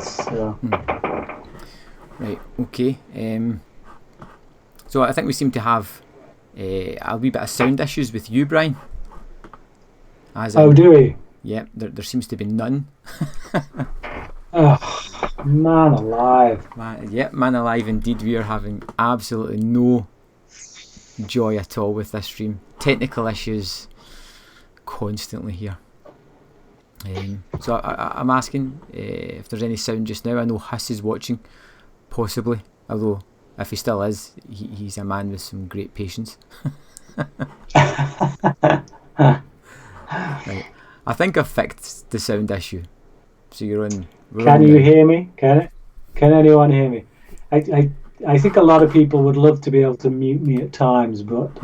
So. Right, okay. So I think we seem to have a wee bit of sound issues with you, Brian. Do we? Yeah, there seems to be none. Oh, man alive. Man alive indeed. We are having absolutely no joy at all with this stream. Technical issues constantly here. So I'm asking if there's any sound just now. I know Huss is watching, possibly, although if he still is, he's a man with some great patience. Right. I think I've fixed the sound issue. So you're on. Can you hear me? Can anyone hear me? I think a lot of people would love to be able to mute me at times, but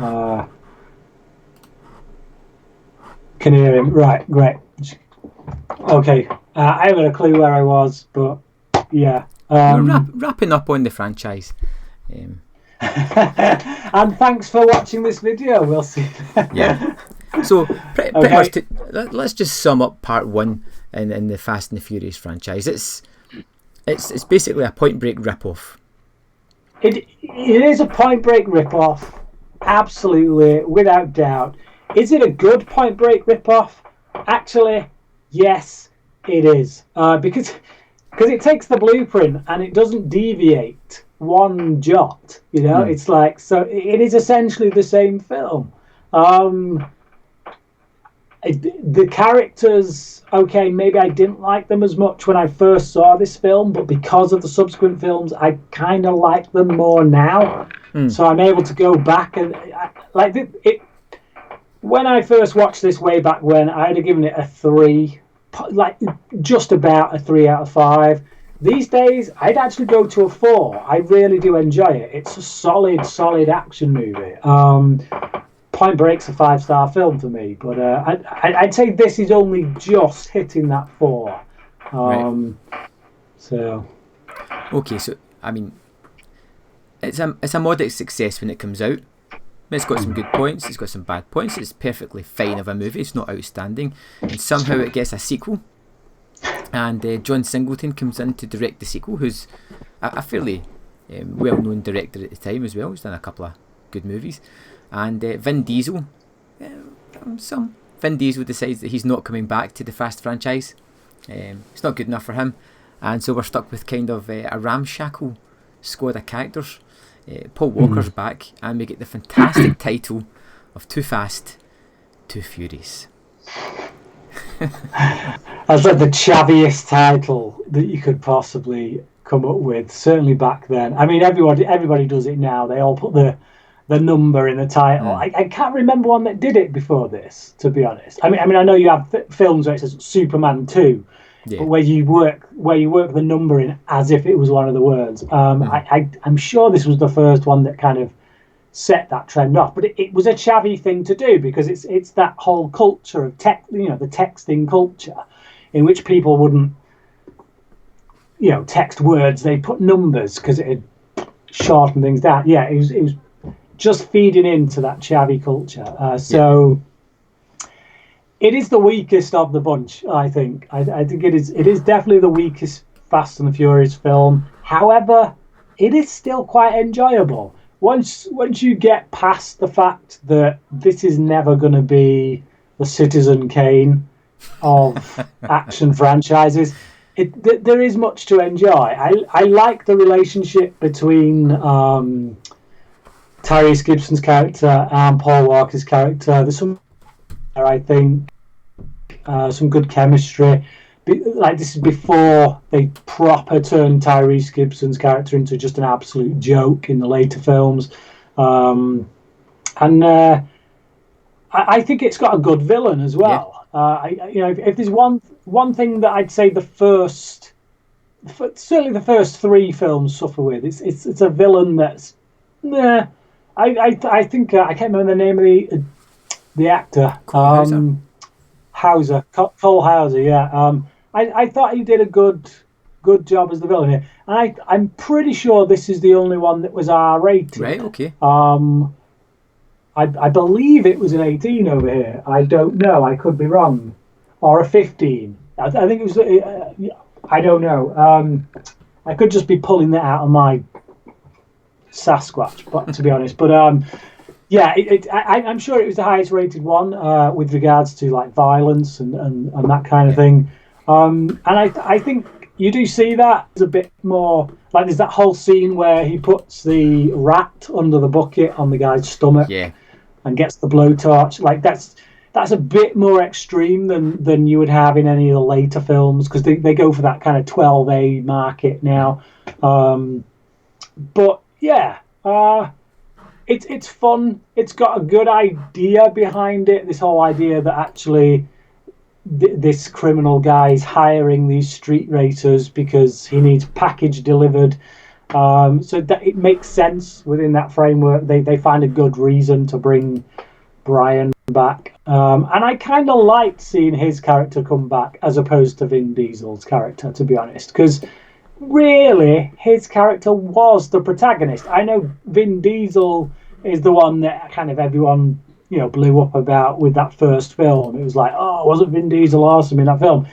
can hear him. Right, great. Okay, I haven't a clue where I was, but yeah. We're wrapping up on the franchise. And thanks for watching this video. We'll see. Yeah. So pretty much, let's just sum up part one in the Fast and the Furious franchise. It's basically a Point Break ripoff. It is a Point Break ripoff, absolutely, without doubt. Is it a good Point Break ripoff? Actually, yes, it is, because it takes the blueprint and it doesn't deviate one jot. You know, it's like, so it is essentially the same film. The characters, okay, maybe I didn't like them as much when I first saw this film, but because of the subsequent films, I kind of like them more now. So I'm able to go back and when I first watched this way back when, I'd have given it a 3, like just about a 3 out of 5. These days, I'd actually go to a 4. I really do enjoy it. It's a solid action movie. Point Break's a 5-star film for me, but I'd say this is only just hitting that 4. Right. So. Okay, so I mean, it's a modest success when it comes out. It's got some good points. It's got some bad points. It's perfectly fine of a movie. It's not outstanding, and somehow it gets a sequel. And John Singleton comes in to direct the sequel, who's a fairly well-known director at the time as well. He's done a couple of good movies. And Vin Diesel decides that he's not coming back to the Fast franchise. It's not good enough for him, and so we're stuck with kind of a ramshackle squad of characters. Paul Walker's back, and we get the fantastic title of Too Fast, Too Furious. That's like the chavviest title that you could possibly come up with, certainly back then. I mean, everybody does it now. They all put the number in the title. I can't remember one that did it before this, to be honest. I mean, I know you have films where it says Superman 2, but where you work the number in as if it was one of the words. I'm sure this was the first one that kind of set that trend off, but it was a chavvy thing to do because it's that whole culture of the texting culture, in which people wouldn't, text words. They put numbers because it had shortened things down. Yeah, it was just feeding into that chavvy culture. So it is the weakest of the bunch, I think. I think it is definitely the weakest Fast and the Furious film. However, it is still quite enjoyable. Once you get past the fact that this is never going to be the Citizen Kane of action franchises, there is much to enjoy. I like the relationship between Tyrese Gibson's character and Paul Walker's character. There's some, I think, some good chemistry. Like, this is before they proper turned Tyrese Gibson's character into just an absolute joke in the later films. And I think it's got a good villain as well. If there's one thing that I'd say certainly the first 3 films suffer with, it's a villain that's I think I can't remember the name of the actor. Cole Hauser, yeah. I thought he did a good job as the villain here. And I'm pretty sure this is the only one that was R-rated. Right, okay. I believe it was an 18 over here. I don't know. I could be wrong. Or a 15. I think it was. I don't know. I could just be pulling that out of my Sasquatch, but to be honest, but yeah, I'm sure it was the highest rated one with regards to like violence and that kind of thing. And I think you do see that as a bit more like there's that whole scene where he puts the rat under the bucket on the guy's stomach and gets the blowtorch. Like that's a bit more extreme than you would have in any of the later films because they go for that kind of 12A market now. But yeah. It's fun. It's got a good idea behind it. This whole idea that actually this criminal guy is hiring these street racers because he needs package delivered. So that it makes sense within that framework. They find a good reason to bring Bryan back. And I kind of liked seeing his character come back as opposed to Vin Diesel's character, to be honest, because really his character was the protagonist. I know Vin Diesel is the one that kind of everyone blew up about with that first film. It was like, oh, wasn't Vin Diesel awesome in that film?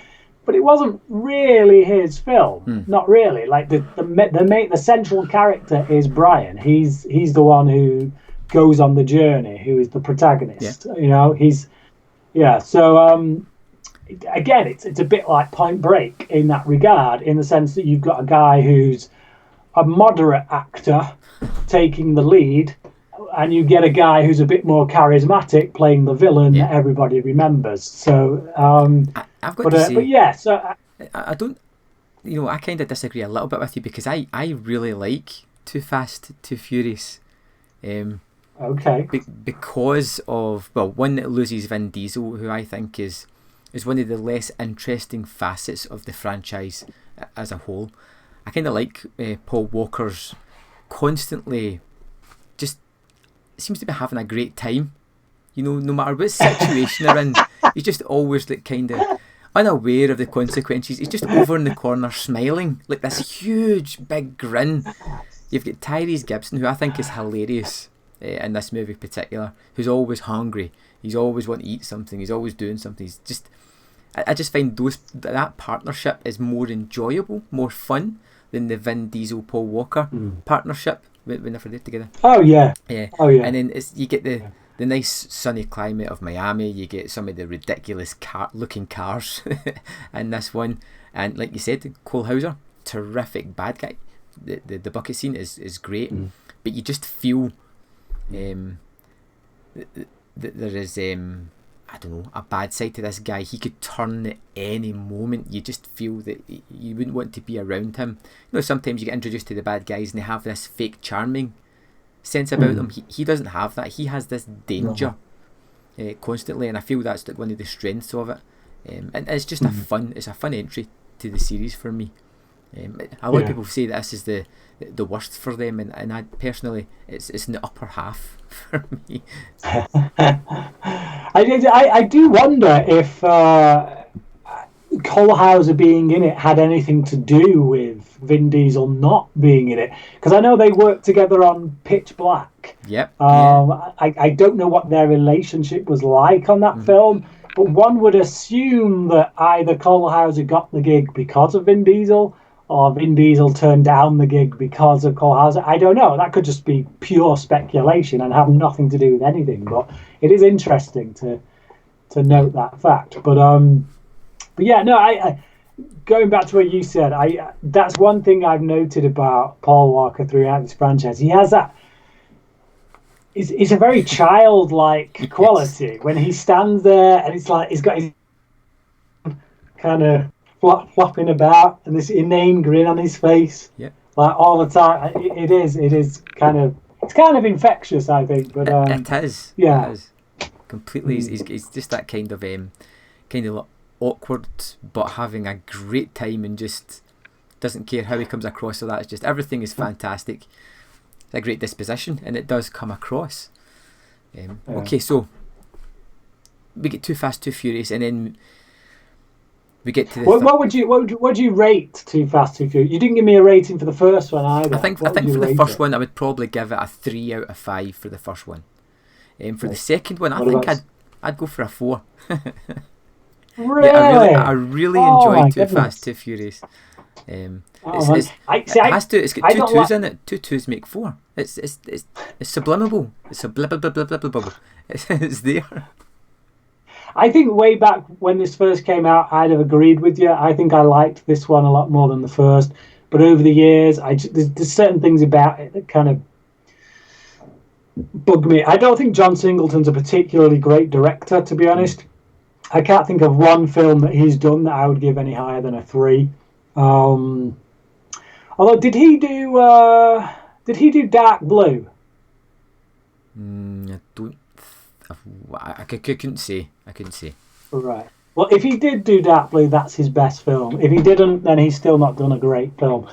But it wasn't really his film. Not really. Like the central character is Bryan. He's the one who goes on the journey, who is the protagonist. So again, it's a bit like Point Break in that regard, in the sense that you've got a guy who's a moderate actor taking the lead, and you get a guy who's a bit more charismatic playing the villain that everybody remembers. So, I've got to say, but yeah, so I don't, I kind of disagree a little bit with you because I really like Too Fast, Too Furious. Okay. Because of, well, one that loses Vin Diesel, who I think is one of the less interesting facets of the franchise as a whole. I kind of like Paul Walker's constantly just seems to be having a great time. No matter what situation they're in, he's just always like kind of unaware of the consequences. He's just over in the corner smiling, like this huge big grin. You've got Tyrese Gibson, who I think is hilarious in this movie in particular, who's always hungry. He's always wanting to eat something. He's always doing something. He's just, I just find that partnership is more enjoyable, more fun than the Vin Diesel Paul Walker partnership whenever they're together. Oh yeah. And then you get the nice sunny climate of Miami. You get some of the ridiculous looking cars in this one, and like you said, Cole Hauser, terrific bad guy. The bucket scene is great, but you just feel that there is I don't know, a bad side to this guy. He could turn at any moment. You just feel that you wouldn't want to be around him. Sometimes you get introduced to the bad guys and they have this fake charming sense about them. He doesn't have that. He has this danger constantly, and I feel that's one of the strengths of it. And it's just a fun entry to the series for me. A lot of people say that this is the worst for them, and I personally, it's in the upper half for me. I do wonder if Cole Hauser being in it had anything to do with Vin Diesel not being in it, because I know they worked together on Pitch Black. Yep. I don't know what their relationship was like on that film, but one would assume that either Cole Hauser got the gig because of Vin Diesel, or Vin Diesel turned down the gig because of Cole Hauser. I don't know. That could just be pure speculation and have nothing to do with anything. But it is interesting to note that fact. But yeah, no. I going back to what you said, that's one thing I've noted about Paul Walker throughout this franchise. He has that. It's a very childlike quality when he stands there, and it's like he's got his kind of flopping about and this inane grin on his face, like all the time. It is kind of infectious, I think. But it is. Yeah, it is. Completely. He's just that kind of awkward, but having a great time, and just doesn't care how he comes across. So that's just, everything is fantastic. It's a great disposition, and it does come across. Okay, so we get Too Fast, Too Furious, and then we get to the what would you rate Too Fast, Too Furious? You didn't give me a rating for the first one either. I think for the first one, I would probably give it a 3 out of 5 for the first one. For the second one, I think I'd go for a 4. Really? Yeah, I really Oh my enjoyed Too Fast, goodness. Too Furious. Oh man, It has to. It's got I two don't twos like. in it. Two twos make four. It's sublimable. It's subliminal. It's there. I think way back when this first came out, I'd have agreed with you. I think I liked this one a lot more than the first. But over the years, there's certain things about it that kind of bug me. I don't think John Singleton's a particularly great director, to be honest. I can't think of one film that he's done that I would give any higher than a 3. Um, Although, did he do Dark Blue? I don't. I couldn't say. I couldn't say. Right. Well, if he did do Dark Blue, that's his best film. If he didn't, then he's still not done a great film.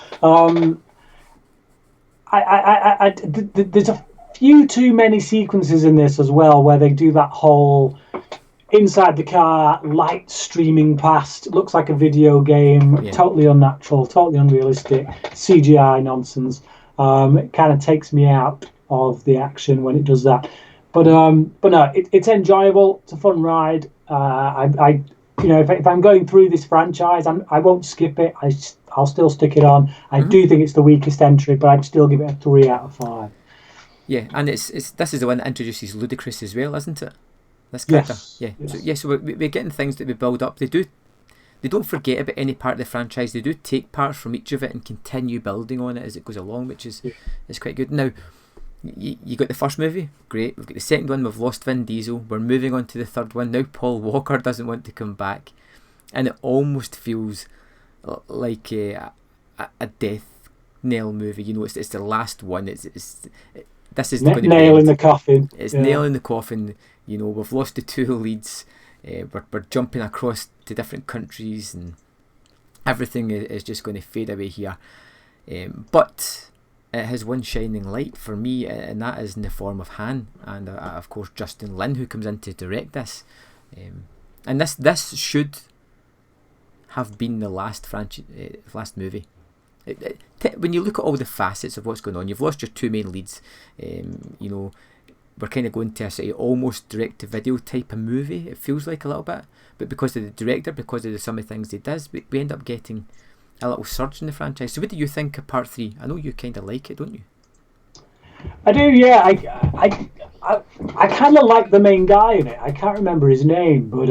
There's a few too many sequences in this as well where they do that whole inside the car, light streaming past, looks like a video game, totally unnatural, totally unrealistic, CGI nonsense. It kind of takes me out of the action when it does that. But no, it's enjoyable. It's a fun ride. If I'm going through this franchise, I won't skip it. I'll still stick it on. I do think it's the weakest entry, but I'd still give it a 3 out of 5. Yeah, and it's this is the one that introduces Ludacris as well, isn't it? This character. Yes. Yeah. So we're getting things that we build up. They don't forget about any part of the franchise. They do take parts from each of it and continue building on it as it goes along, which is quite good. Now, you got the first movie, great. We've got the second one, we've lost Vin Diesel. We're moving on to the third one. Now Paul Walker doesn't want to come back. And it almost feels like a death knell movie. You know, it's the last one. This is going to be nail in the coffin. It's nail in the coffin. You know, we've lost the 2 leads. We're jumping across to different countries, and everything is just going to fade away here. But it has one shining light for me, and that is in the form of Han, and of course Justin Lin, who comes in to direct this. And this should have been the last movie. When you look at all the facets of what's going on, you've lost your 2 main leads. We're kind of going to a sort of almost direct-to-video type of movie, it feels like a little bit. But because of the director, because of some of the things he does, we end up getting a little surge in the franchise. So what do you think of part 3? I know you kind of like it, don't you? I do, yeah. I kind of like the main guy in it. I can't remember his name, but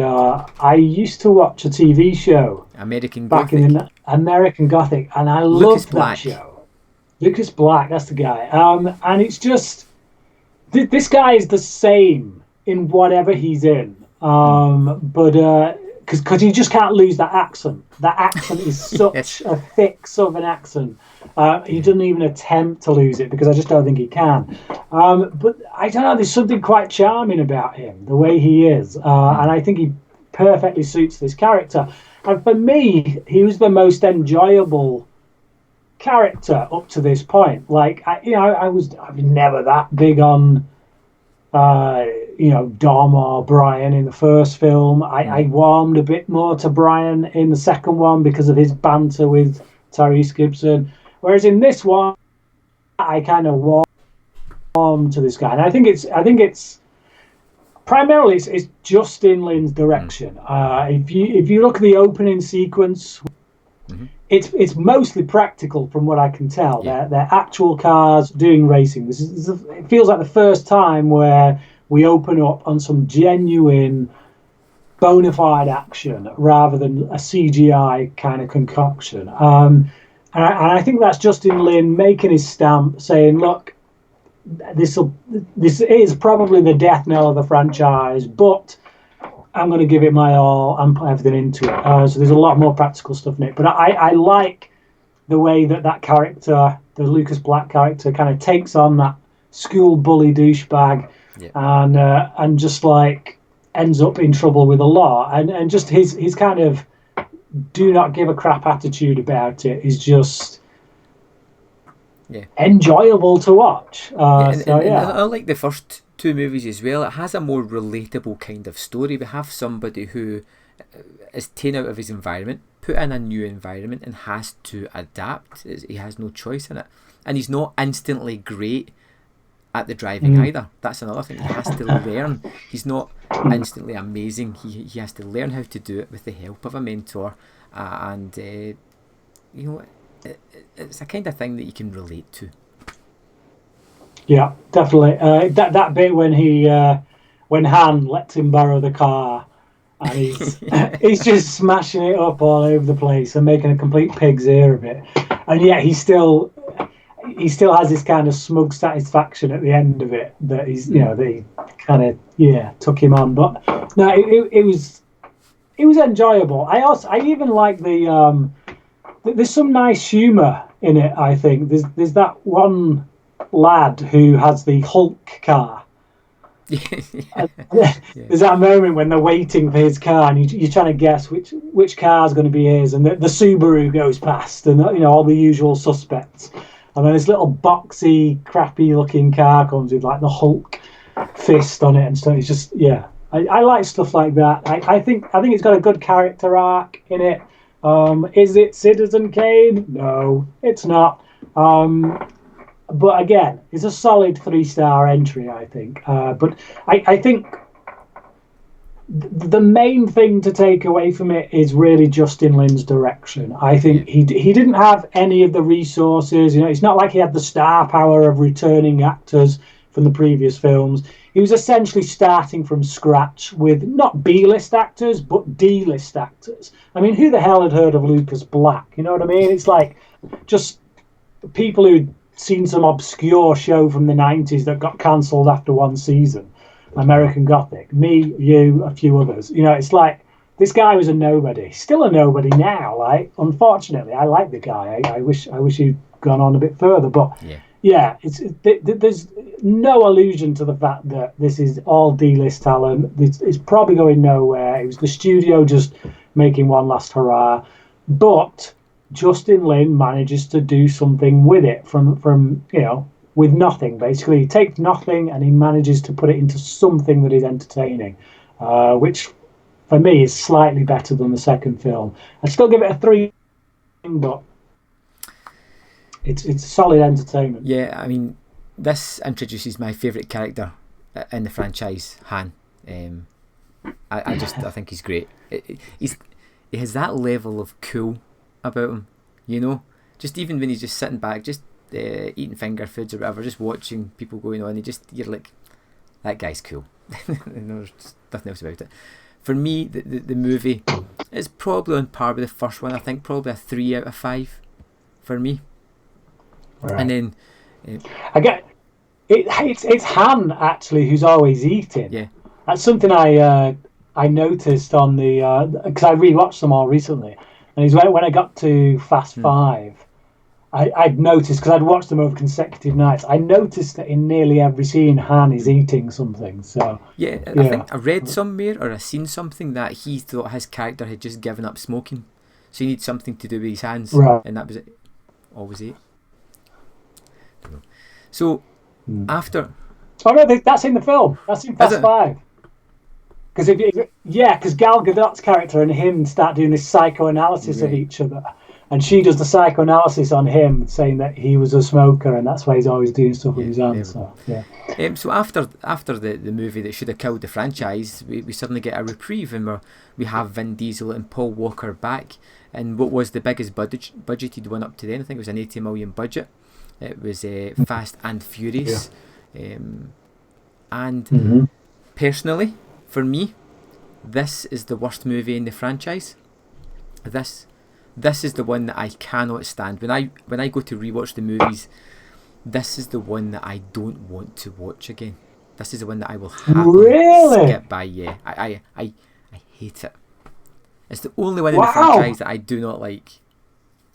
I used to watch a TV show. American Gothic. American Gothic, and I loved that show. Lucas Black, that's the guy. And it's just... This guy is the same in whatever he's in, but because he just can't lose that accent. That accent is such a thick Southern accent. He doesn't even attempt to lose it because I just don't think he can. But I don't know. There's something quite charming about him, the way he is, and I think he perfectly suits this character. And for me, he was the most enjoyable character up to this point. Like I was never that big on Dom or Bryan in the first film. I warmed a bit more to Bryan in the second one because of his banter with Tyrese Gibson, whereas in this one I kind of warmed to this guy, and I think it's primarily it's Justin Lin's direction. If you look at the opening sequence, it's mostly practical from what I can tell. They're actual cars doing racing. It feels like the first time where we open up on some genuine, bona fide action rather than a CGI kind of concoction. And I think that's Justin Lin making his stamp, saying, "Look, this is probably the death knell of the franchise, but I'm going to give it my all and put everything into it." So there's a lot more practical stuff in it. But I like the way that character, the Lucas Black character, kind of takes on that school bully douchebag and just like ends up in trouble with the law. And just his kind of do not give a crap attitude about it is just enjoyable to watch. I like the first 2 movies as well. It has a more relatable kind of story. We have somebody who is taken out of his environment, put in a new environment, and has to adapt. He has no choice in it, and he's not instantly great at the driving either. That's another thing. He has to learn. He's not instantly amazing. He has to learn how to do it with the help of a mentor, and it's a kind of thing that you can relate to. Yeah, definitely. That bit when when Han lets him borrow the car, and he's just smashing it up all over the place and making a complete pig's ear of it, and yet he still has this kind of smug satisfaction at the end of it that he's that he kind of took him on. But no, it was enjoyable. I even like there's some nice humour in it. I think there's that one lad who has the Hulk car. There's that moment when they're waiting for his car, and you're trying to guess which car is going to be his, and the Subaru goes past, and all the usual suspects, and then this little boxy, crappy-looking car comes with like the Hulk fist on it and stuff. It's just I like stuff like that. I think it's got a good character arc in it. Is it Citizen Kane? No, it's not. But again, it's a solid 3-star entry, I think. But I think the main thing to take away from it is really Justin Lin's direction. I think he didn't have any of the resources. It's not like he had the star power of returning actors from the previous films. He was essentially starting from scratch with not B-list actors, but D-list actors. I mean, who the hell had heard of Lucas Black? You know what I mean? It's like just people who'd seen some obscure show from the 90s that got cancelled after one season. American Gothic. Me, you, a few others. It's like this guy was a nobody. Still a nobody now. Like, unfortunately, I like the guy. I wish he'd gone on a bit further. But there's no allusion to the fact that this is all D-list talent. It's probably going nowhere. It was the studio just making one last hurrah. But Justin Lin manages to do something with it from with nothing. Basically, he takes nothing and he manages to put it into something that is entertaining, which for me is slightly better than the second film. I'd still give it a 3, but it's solid entertainment. Yeah, I mean, this introduces my favourite character in the franchise, Han. I think he's great. He has that level of cool about him, just even when he's just sitting back, just eating finger foods or whatever, just watching people going on, you're like, that guy's cool. There's nothing else about it. For me, the movie is probably on par with the first one. I think probably a 3 out of 5 for me. Right. And then I get it's Han actually who's always eating. Yeah, that's something I noticed on the because I rewatched them all recently. And when I got to Fast 5, I'd noticed, because I'd watched them over consecutive nights, I noticed that in nearly every scene, Han is eating something. So I think I read somewhere or I seen something that he thought his character had just given up smoking, so he needs something to do with his hands, right. And that was it. Always ate. So after, no, that's in the film. That's in Fast 5. Because Gal Gadot's character and him start doing this psychoanalysis of each other, and she does the psychoanalysis on him, saying that he was a smoker and that's why he's always doing stuff with his hands. So after the movie that should have killed the franchise, we suddenly get a reprieve, and we have Vin Diesel and Paul Walker back, and what was the biggest budgeted one up to then? I think it was an 80 million budget. It was Fast and Furious, and personally, for me, this is the worst movie in the franchise. This is the one that I cannot stand. When I go to rewatch the movies, this is the one that I don't want to watch again. This is the one that I will happily skip by. Yeah, I hate it. It's the only one in the franchise that I do not like.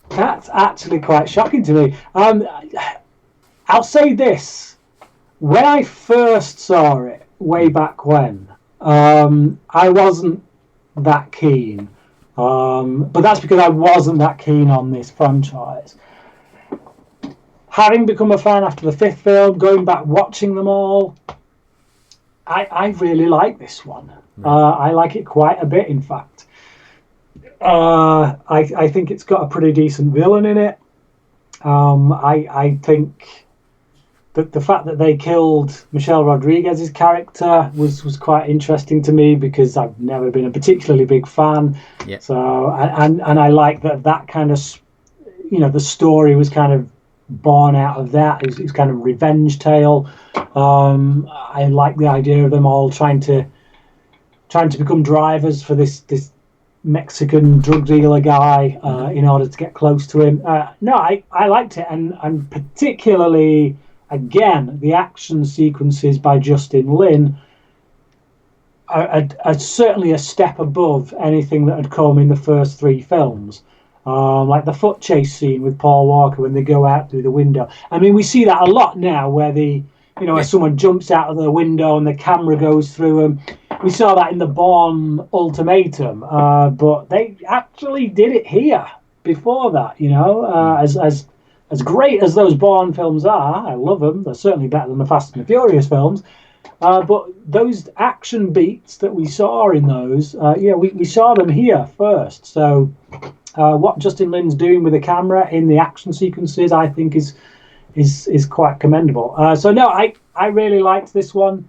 That's actually quite shocking to me. I'll say this: when I first saw it way back when, I wasn't that keen. But that's because I wasn't that keen on this franchise. Having become a fan after the 5th film, going back watching them all, I really like this one. I like it quite a bit, in fact. I think it's got a pretty decent villain in it. I think the fact that they killed Michelle Rodriguez's character was quite interesting to me, because I've never been a particularly big fan. Yeah. So and I like that kind of, the story was kind of born out of that. It was kind of revenge tale. I like the idea of them all trying to become drivers for this Mexican drug dealer guy in order to get close to him. No, I liked it, and particularly, again, the action sequences by Justin Lin are certainly a step above anything that had come in the first three films. Like the foot chase scene with Paul Walker when they go out through the window. I mean, we see that a lot now, where where someone jumps out of the window and the camera goes through them. We saw that in the Bourne Ultimatum, but they actually did it here before that. As great as those Bourne films are, I love them. They're certainly better than the Fast and the Furious films. But those action beats that we saw in those, we saw them here first. So what Justin Lin's doing with the camera in the action sequences, I think, is quite commendable. I really liked this one.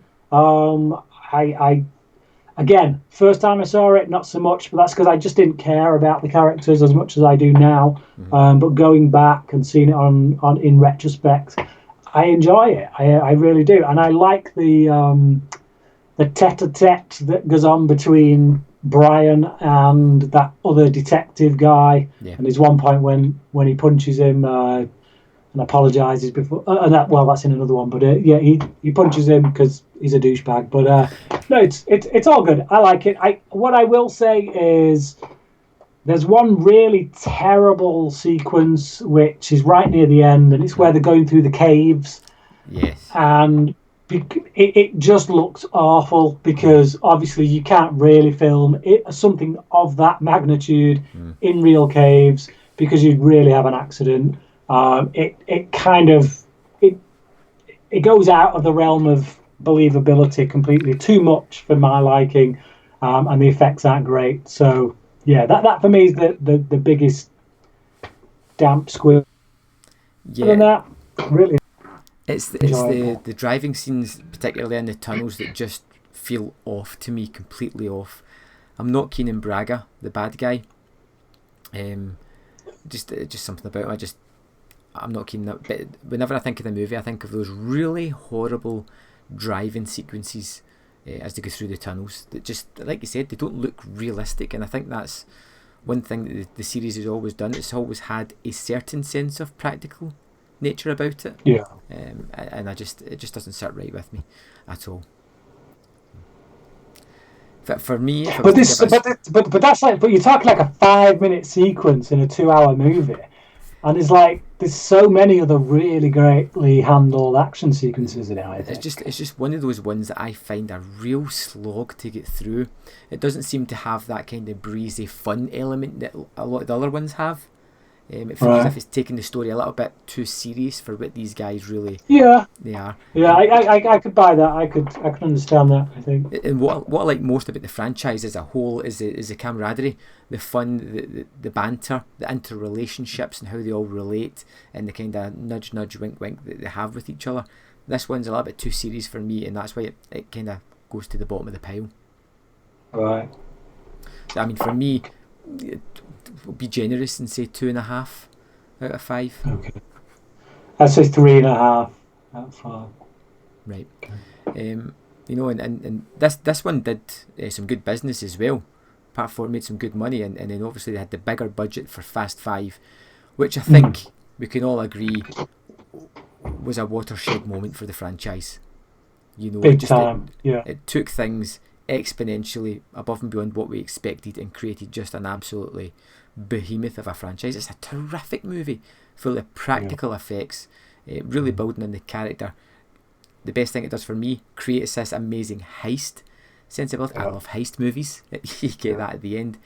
Again, first time I saw it, not so much, but that's because I just didn't care about the characters as much as I do now. But going back and seeing it on in retrospect, I enjoy it. I really do, and I like the tete-a-tete that goes on between Bryan and that other detective guy. Yeah. And there's one point when he punches him and apologizes before, that's in another one. But he punches him because he's a douchebag. But no, it's all good. I like it. What I will say is, there's one really terrible sequence which is right near the end, and it's where they're going through the caves. Yes. And it just looks awful, because obviously you can't really film something of that magnitude in real caves, because you'd really have an accident. It goes out of the realm of believability completely, too much for my liking, and the effects aren't great. So yeah, that for me is the biggest damp squib. Yeah. Other than that, really. It's the driving scenes, particularly in the tunnels, that just feel off to me, completely off. I'm not keen on Braga, the bad guy. Just something about him. I'm not keen. But whenever I think of the movie, I think of those really horrible driving sequences as they go through the tunnels. That just, like you said, they don't look realistic, and I think that's one thing that the series has always done. It's always had a certain sense of practical nature about it. Yeah. And it just doesn't sit right with me at all. For me, but that's like, but you're talking like a 5-minute sequence in a 2-hour movie, and there's so many other really greatly handled action sequences in it. I think it's just one of those ones that I find a real slog to get through. It doesn't seem to have that kind of breezy fun element that a lot of the other ones have. It feels as if it's taking the story a little bit too serious for what these guys really they are. Yeah, I could buy that. I could understand that, I think. And what I like most about the franchise as a whole is the camaraderie, the fun, the banter, the interrelationships, and how they all relate, and the kind of nudge, wink, wink that they have with each other. This one's a little bit too serious for me, and that's why it kind of goes to the bottom of the pile. Right. So, I mean, for me, be generous and say 2.5 out of 5. Okay. I'd say 3.5 out of 5. Right. And this one did some good business as well. Part 4 made some good money, and then obviously they had the bigger budget for Fast 5, which I think we can all agree was a watershed moment for the franchise. Big time. It took things exponentially above and beyond what we expected and created just an absolutely behemoth of a franchise. It's a terrific movie full of practical effects, really building in the character. The best thing it does for me, creates this amazing heist sensibility. I love heist movies. You get that at the end,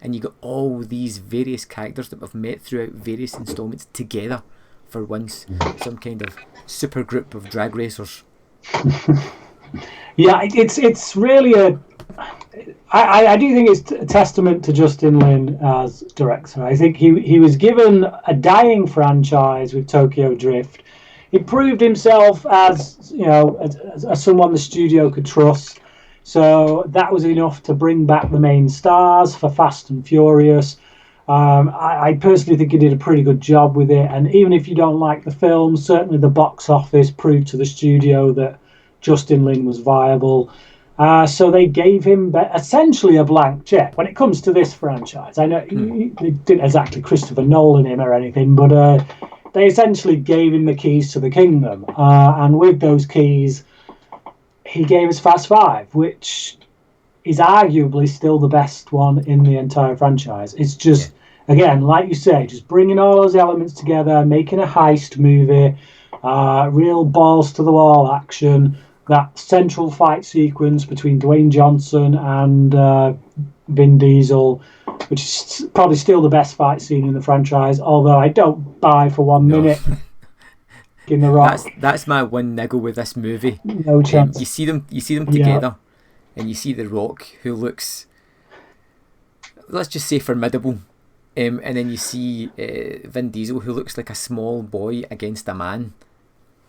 and you got all these various characters that we've met throughout various installments together for once. Some kind of super group of drag racers. Yeah, it's really I do think it's a testament to Justin Lin as director. I think he was given a dying franchise with Tokyo Drift. he proved himself as, you know, as someone the studio could trust. So that was enough to bring back the main stars for Fast and Furious. I personally think he did a pretty good job with it. And even if you don't like the film, certainly the box office proved to the studio that Justin Lin was viable. So they gave him essentially a blank check. When it comes to this franchise, I know they didn't exactly Christopher Nolan him or anything, but they essentially gave him the keys to the kingdom. And with those keys, he gave us Fast Five, which is arguably still the best one in the entire franchise. It's just, again, like you say, just bringing all those elements together, making a heist movie, real balls to the wall action. That central fight sequence between Dwayne Johnson and Vin Diesel, which is probably still the best fight scene in the franchise, although I don't buy for 1 minute in The Rock. That's my one niggle with this movie. No chance. You see them together, and you see The Rock, who looks, let's just say, formidable. And then you see Vin Diesel, who looks like a small boy against a man.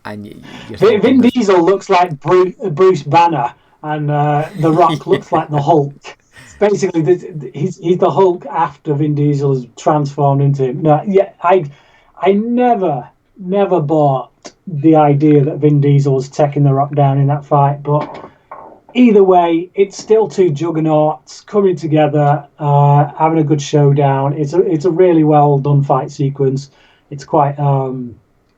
And Vin Diesel looks like Bruce Banner, and The Rock looks like the Hulk. Basically, he's the Hulk after Vin Diesel has transformed into him. No, yeah, I never bought the idea that Vin Diesel was taking The Rock down in that fight, but either way, it's still two juggernauts coming together, having a good showdown. It's a really well done fight sequence. It's quite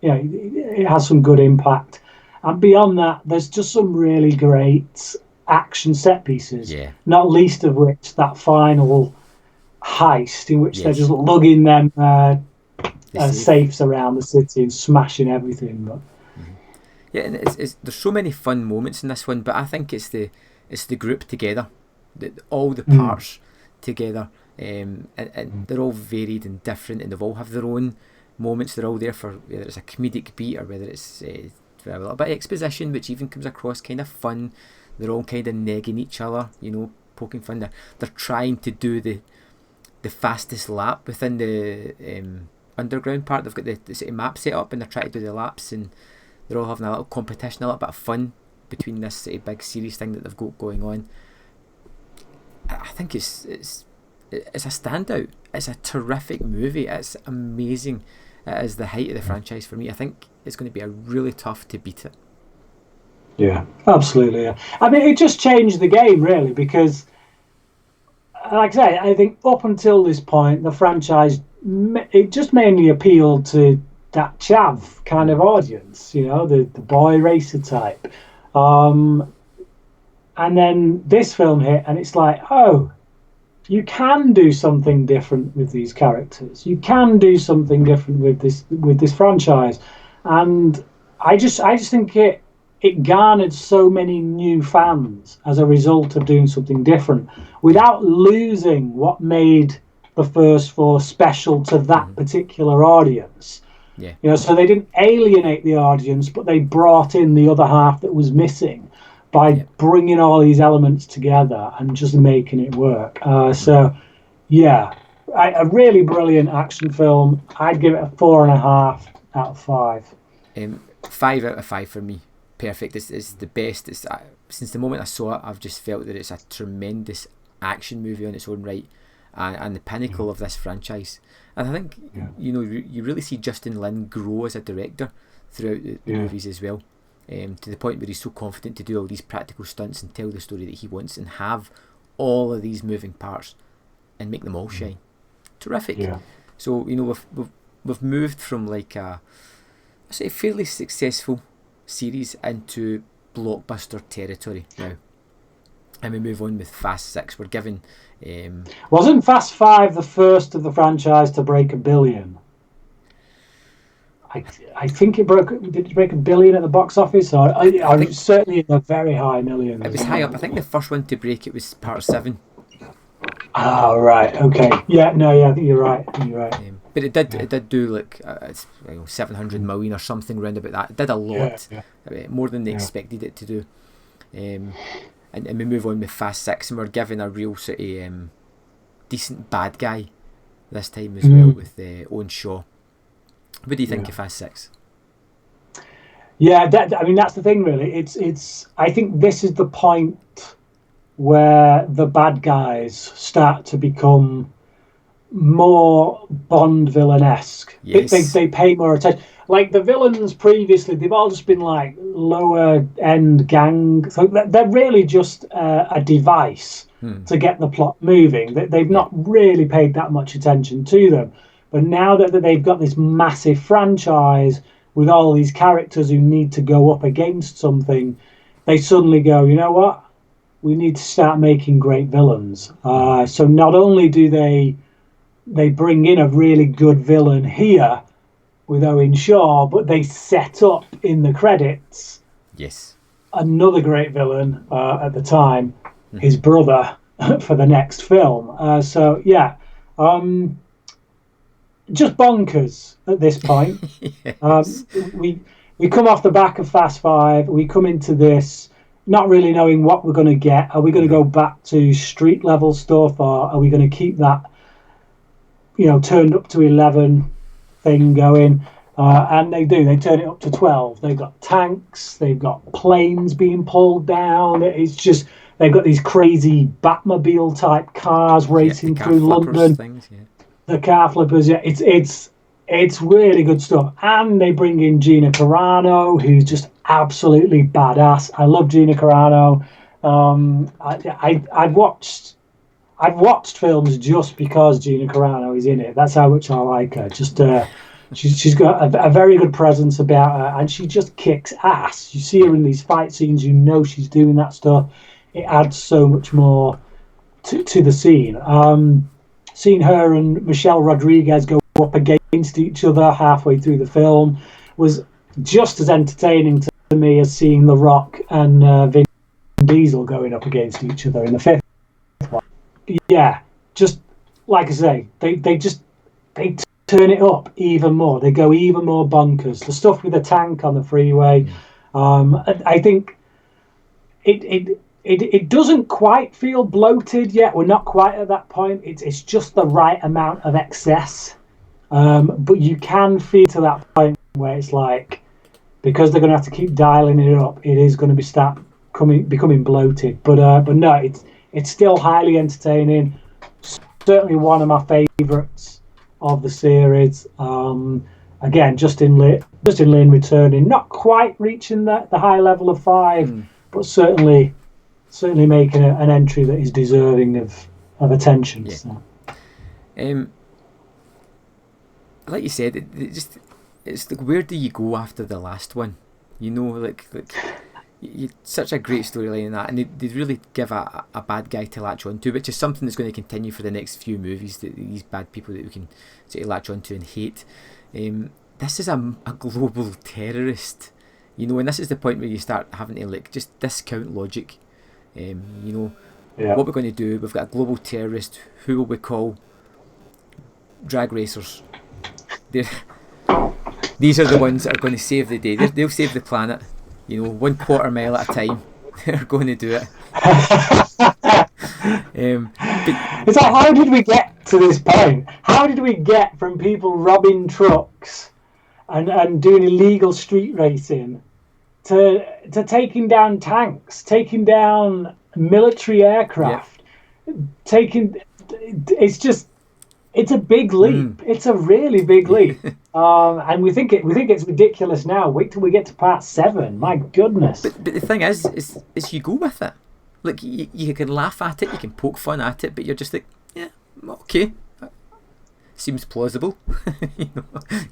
it has some good impact, and beyond that, there's just some really great action set pieces. Yeah. Not least of which that final heist in which they're just lugging them safes around the city and smashing everything. But yeah, and there's so many fun moments in this one, but I think it's the group together, all the parts together, and they're all varied and different, and they've all have their own moments. They're all there for whether it's a comedic beat or whether it's a little bit of exposition, which even comes across kind of fun. They're all kind of negging each other, poking fun. They're trying to do the fastest lap within the underground part. They've got the sort of map set up, and they're trying to do the laps, and they're all having a little competition, a little bit of fun between this sort of big series thing that they've got going on. I think it's a standout. It's a terrific movie. It's amazing. It is the height of the franchise for me. I think it's going to be really tough to beat it. Yeah, absolutely. Yeah. I mean, it just changed the game, really, because, like I say, I think up until this point, the franchise, it just mainly appealed to that chav kind of audience, the boy racer type. And then this film hit, and it's like, oh, you can do something different with these characters. You can do something different with this franchise, and I just think it garnered so many new fans as a result of doing something different without losing what made the first four special to that particular audience. Yeah. So they didn't alienate the audience, but they brought in the other half that was missing by bringing all these elements together and just making it work. A really brilliant action film. I'd give it a 4.5 out of 5. 5 out of 5 for me. Perfect. This is the best. Since the moment I saw it, I've just felt that it's a tremendous action movie on its own right, and the pinnacle of this franchise. And I think you really see Justin Lin grow as a director throughout the movies as well, to the point where he's so confident to do all these practical stunts and tell the story that he wants and have all of these moving parts and make them all shine. Terrific. Yeah. So we've moved from like a fairly successful series into blockbuster territory now, and we move on with Fast 6. We're given wasn't Fast 5 the first of the franchise to break $1 billion? I think did it break $1 billion at the box office? Or I think certainly in the very high millions. It was high up. I think the first one to break it was part 7. Oh, right. Okay. Yeah. No. Yeah. I think you're right. But it did do like 700 million or something round about that. It did a lot, more than they expected it to do. And we move on with Fast 6, and we're given a real sort of decent bad guy this time as well, with Owen Shaw. What do you think of Fast 6? Yeah, I mean, that's the thing, really. It's. I think this is the point where the bad guys start to become more Bond villain-esque. Yes. They pay more attention. Like the villains previously, they've all just been like lower end gang. So they're really just a device to get the plot moving. They've Yeah. not really paid that much attention to them. But now that they've got this massive franchise with all these characters who need to go up against something, they suddenly go, you know what? We need to start making great villains. So not only do they bring in a really good villain here with Owen Shaw, but they set up in the credits Yes. another great villain at the time, his brother, for the next film. So yeah, just bonkers at this point. Yes. We we come off the back of Fast Five. We come into this not really knowing what we're going to get. Are we going to No. go back to street level stuff, or are we going to keep that turned up to 11 thing going? And they do. They turn it up to 12. They've got tanks. They've got planes being pulled down. It's just they've got these crazy Batmobile type cars Yeah, the racing car through flippers London. things. Yeah. The car flippers. Yeah, it's really good stuff. And they bring in Gina Carano, who's just absolutely badass. I love Gina Carano. I've watched films just because Gina Carano is in it. That's how much I like her. Just she's got a very good presence about her, and she just kicks ass. You see Yeah. her in these fight scenes, you know she's doing that stuff. It adds so much more to the scene. Seeing her and Michelle Rodriguez go up against each other halfway through the film was just as entertaining to me as seeing The Rock and Vin Diesel going up against each other in the fifth. Yeah, just like I say, they turn it up even more. They go even more bonkers. The stuff with the tank on the freeway, I think it doesn't quite feel bloated yet. We're not quite at that point. It's just the right amount of excess, but you can feel to that point where it's like because they're going to have to keep dialing it up. It is going to becoming bloated. But no, it's still highly entertaining. Certainly one of my favourites of the series. Again, Justin Lin returning, not quite reaching the high level of 5, but certainly making an entry that is deserving of attention. Yeah. So. Like you said, it's like, where do you go after the last one? Like such a great storyline in that, and they really give a bad guy to latch onto, which is something that's going to continue for the next few movies. These bad people that we can sort of latch onto and hate. This is a global terrorist, and this is the point where you start having to just discount logic. Yeah. What we're going to do? We've got a global terrorist. Who will we call? Drag racers. These are the ones that are going to save the day. They'll save the planet. 1/4 mile at a time. They're going to do it. It's like, how did we get to this point? How did we get from people robbing trucks and doing illegal street racing to taking down tanks, taking down military aircraft, it's a big leap. It's a really big leap. And we think it's ridiculous now. Wait till we get to part 7. My goodness. But the thing is you go with it. Like you can laugh at it, you can poke fun at it, but you're just like, yeah, okay, seems plausible.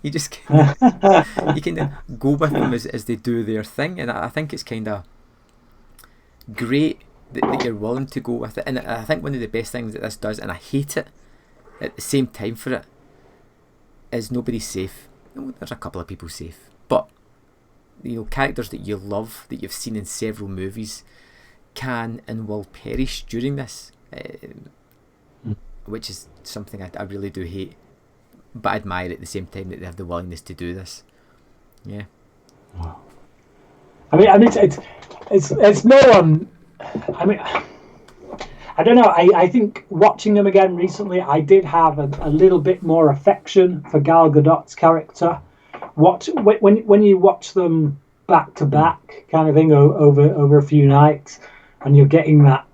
You just you can go with them as they do their thing, and I think it's kind of great that you're willing to go with it. And I think one of the best things that this does, and I hate it at the same time for it, is nobody's safe. There's a couple of people safe, but characters that you love, that you've seen in several movies, can and will perish during this, which is something I really do hate, but I admire at the same time that they have the willingness to do this. Yeah. I mean, it's no one. I mean, I don't know. I think watching them again recently, I did have a little bit more affection for Gal Gadot's character. When you watch them back to back kind of thing over a few nights, and you're getting that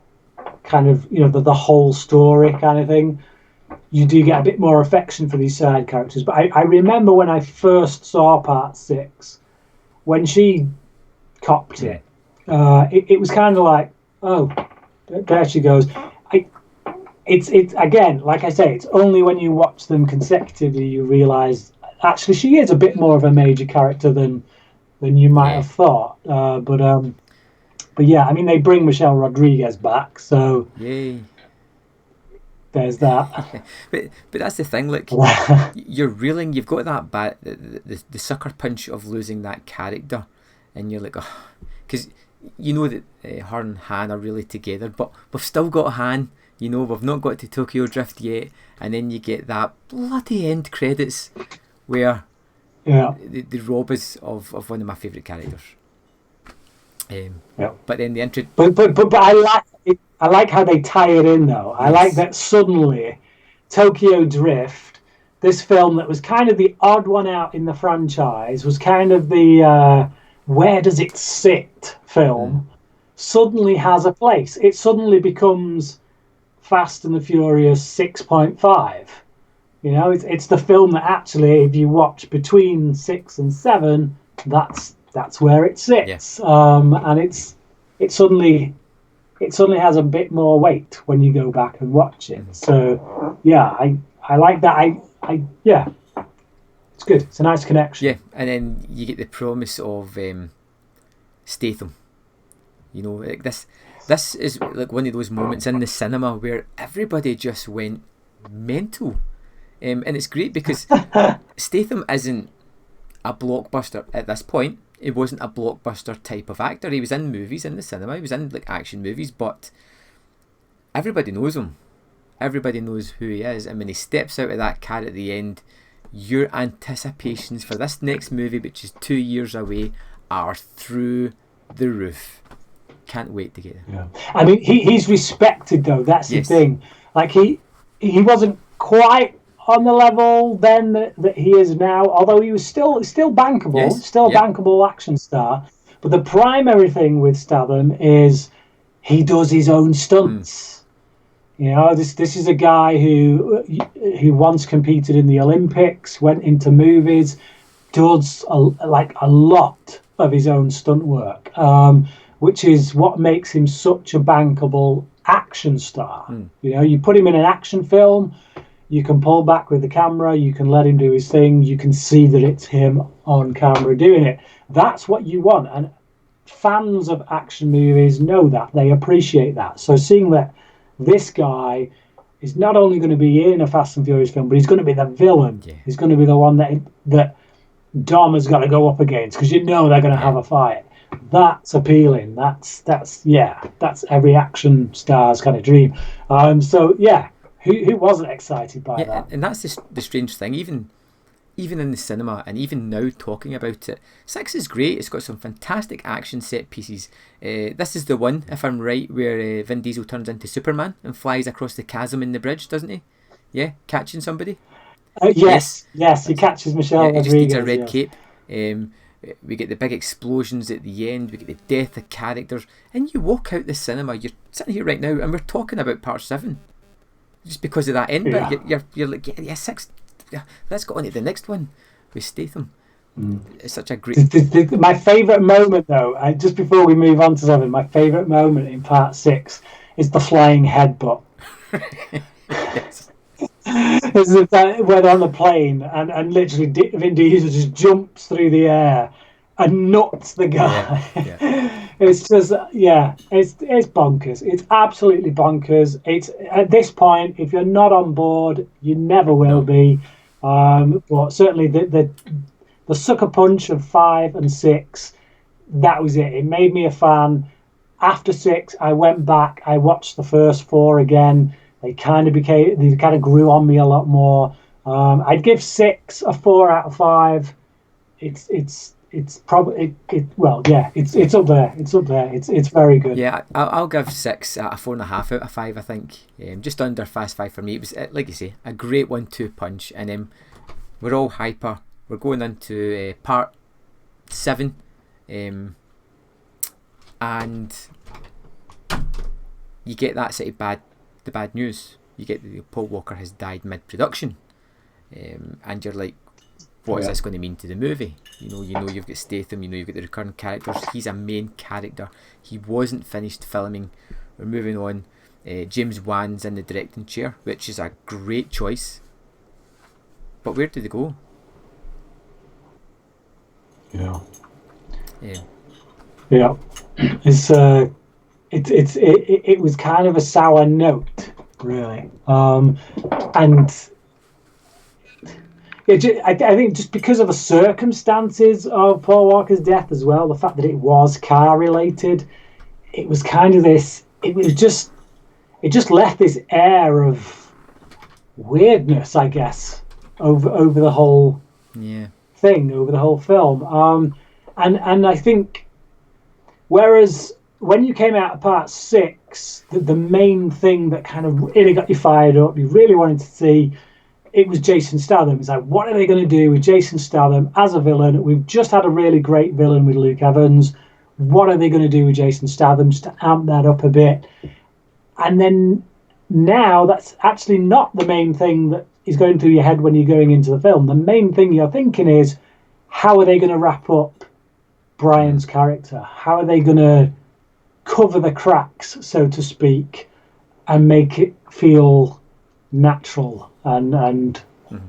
kind of, you know, the whole story kind of thing. You do get a bit more affection for these side characters. But I remember when I first saw part 6, when she copped it, it was kind of like, oh, there she goes. It's again, like I say, it's only when you watch them consecutively you realise actually she is a bit more of a major character than you might have thought. But yeah, I mean, they bring Michelle Rodriguez back, so yay. There's that. but that's the thing, like, you're reeling, you've got that bad, the sucker punch of losing that character, and you're like, oh, because you know that her and Han are really together, but we've still got Han, you know, we've not got to Tokyo Drift yet, and then you get that bloody end credits where they rob us of one of my favourite characters. But then the intro. But I like how they tie it in, though. I like that suddenly Tokyo Drift, this film that was kind of the odd one out in the franchise, was kind of the where does it sit film, suddenly has a place. It suddenly becomes Fast and the Furious 6.5. You know, it's the film that actually, if you watch between 6 and 7, that's where it sits. And it suddenly has a bit more weight when you go back and watch it. So yeah, I like that. I it's good. It's a nice connection. Yeah, and then you get the promise of Statham. You know, like this is like one of those moments in the cinema where everybody just went mental. And it's great because Statham isn't a blockbuster at this point. He wasn't a blockbuster type of actor. He was in movies in the cinema. He was in like action movies, but everybody knows him. Everybody knows who he is. And when he steps out of that car at the end, your anticipations for this next movie, which is 2 years away, are through the roof. Can't wait to get it. Yeah. I mean, he's respected though. That's the thing. Like he wasn't quite on the level then that he is now, although he was still bankable, a bankable action star. But the primary thing with Statham is he does his own stunts. You know, this is a guy who once competed in the Olympics, went into movies, does a lot of his own stunt work, which is what makes him such a bankable action star. You know, you put him in an action film, you can pull back with the camera, you can let him do his thing, you can see that it's him on camera doing it. That's what you want, and fans of action movies know that. They appreciate that. So seeing that this guy is not only going to be in a Fast and Furious film, but he's going to be the villain. Yeah. He's going to be the one that Dom has got to go up against, because you know they're going to have a fight. That's appealing. That's every action star's kind of dream. So yeah. Who wasn't excited by that? And that's the strange thing. Even in the cinema, and even now talking about it, 6 is great. It's got some fantastic action set pieces. This is the one, if I'm right, where Vin Diesel turns into Superman and flies across the chasm in the bridge, doesn't he? Yeah, catching somebody. Yes, he catches Michelle Rodriguez. He just needs a red cape. We get the big explosions at the end. We get the death of characters, and you walk out the cinema. You're sitting here right now, and we're talking about part 7. Just because of that end bit, you're like, 6. Yeah, let's go on to the next one with Statham. It's such a great. My favourite moment, though, just before we move on to 7, my favourite moment in part 6 is the flying headbutt. Is that when on the plane and literally Vin Diesel just jumps through the air and nuts the guy. It's just it's bonkers. It's absolutely bonkers. It's at this point, if you're not on board, you never will be. But certainly the sucker punch of 5 and 6, that was it. It made me a fan. After 6, I went back. I watched the first 4 again. They kind of grew on me a lot more. I'd give 6 a 4 out of 5. It's probably it's up there. It's very good. Yeah, I'll give 6 a 4.5 out of 5. I think just under Fast 5 for me. It was, like you say, a great 1-2 punch, and we're all hyper. We're going into part 7. and you get that sort of the bad news. You get that Paul Walker has died mid-production, and you're like, what is this going to mean to the movie? You know you've got Statham, you've got the recurring characters. He's a main character. He wasn't finished filming. We're moving on. James Wan's in the directing chair, which is a great choice. But where do they go? Yeah. It was kind of a sour note, really, and I think just because of the circumstances of Paul Walker's death as well, the fact that it was car related, it was kind of this. It just left this air of weirdness, I guess, over the whole thing, over the whole film. And I think, whereas when you came out of part 6, the main thing that kind of really got you fired up, you really wanted to see, it was Jason Statham. It's like, what are they going to do with Jason Statham as a villain? We've just had a really great villain with Luke Evans. What are they going to do with Jason Statham, just to amp that up a bit? And then now that's actually not the main thing that is going through your head when you're going into the film. The main thing you're thinking is, how are they going to wrap up Bryan's character? How are they going to cover the cracks, so to speak, and make it feel natural and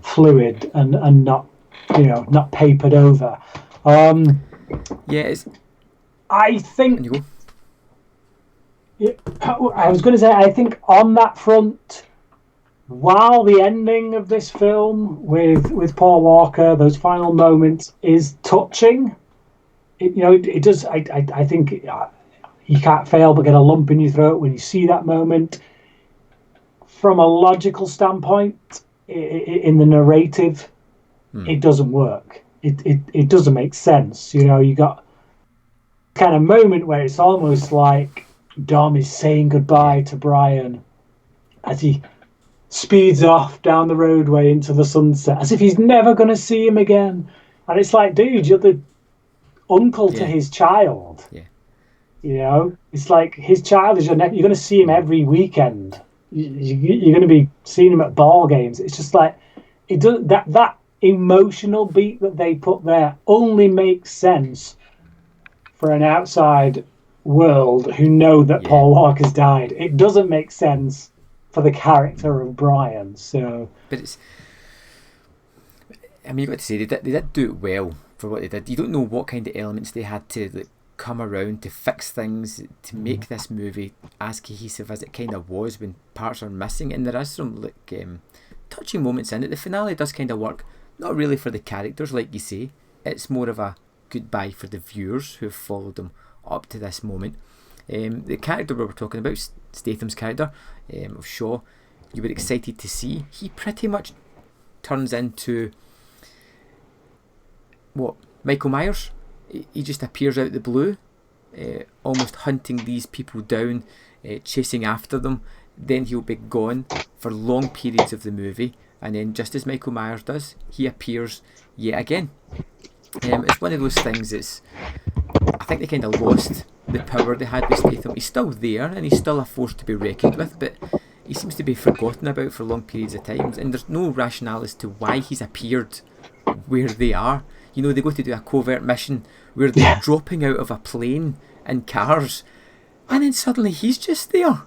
fluid and not, not papered over? I think. I was going to say, I think on that front, while the ending of this film with Paul Walker, those final moments, is touching, it does. I think you can't fail but get a lump in your throat when you see that moment. From a logical standpoint, in the narrative, it doesn't work. It doesn't make sense. You got kind of moment where it's almost like Dom is saying goodbye to Bryan as he speeds off down the roadway into the sunset, as if he's never going to see him again. And it's like, dude, you're the uncle to his child. It's like his child is you're going to see him every weekend. You're going to be seeing him at ball games. It's just like, it does that emotional beat that they put there only makes sense for an outside world who know that Paul Walker's died. It doesn't make sense for the character of Bryan. So, but it's, I mean, you've got to say they did do it well for what they did. You don't know what kind of elements they had to come around to fix things to make this movie as cohesive as it kind of was when parts are missing. And there is some touching moments in it. The finale does kind of work, not really for the characters, like you say. It's more of a goodbye for the viewers who have followed them up to this moment. The character we were talking about, Statham's character of Shaw, you were excited to see. He pretty much turns into Michael Myers. He just appears out of the blue, almost hunting these people down, chasing after them. Then he'll be gone for long periods of the movie, and then just as Michael Myers does, he appears yet again. It's one of those things that's, I think they kind of lost the power they had with Statham. He's still there and he's still a force to be reckoned with, but he seems to be forgotten about for long periods of time, and there's no rationale as to why he's appeared where they are. They go to do a covert mission where they're dropping out of a plane in cars, and then suddenly he's just there,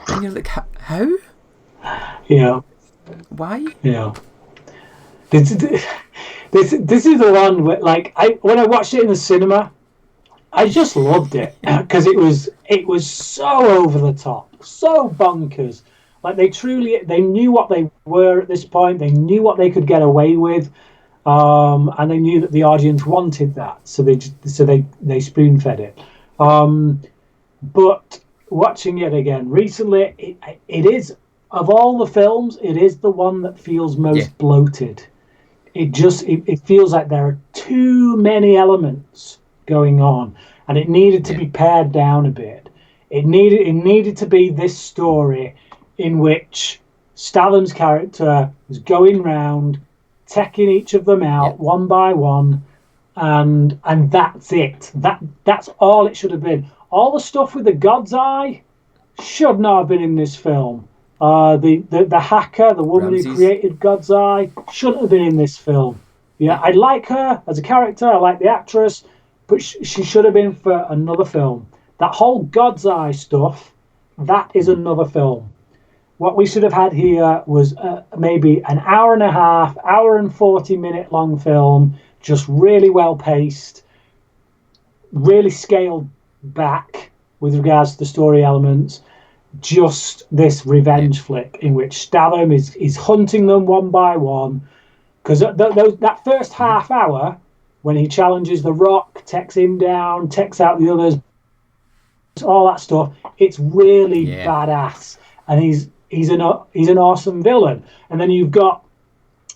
and you're like, how? Why? This is the one where, when I watched it in the cinema, I just loved it because it was so over the top, so bonkers. Like they knew what they were at this point. They knew what they could get away with, and they knew that the audience wanted that. So they spoon fed it. But watching it again recently, it is, of all the films, it is the one that feels most bloated. It feels like there are too many elements going on, and it needed to be pared down a bit. It needed to be this story in which Statham's character was going round, taking each of them out one by one, and that's it. That's all it should have been. All the stuff with the God's Eye should not have been in this film. The hacker, the woman who Ramses. created God's Eye, shouldn't have been in this film. Yeah, I like her as a character. I like the actress, but she should have been for another film. That whole God's Eye stuff, that is another film. What we should have had here was maybe an hour and a half, hour and 40-minute long film, just really well paced, really scaled back with regards to the story elements. Just this revenge flick in which Statham is hunting them one by one. Because that first half hour, when he challenges The Rock, takes him down, takes out the others, all that stuff, it's really badass. And he's an awesome villain. And then you've got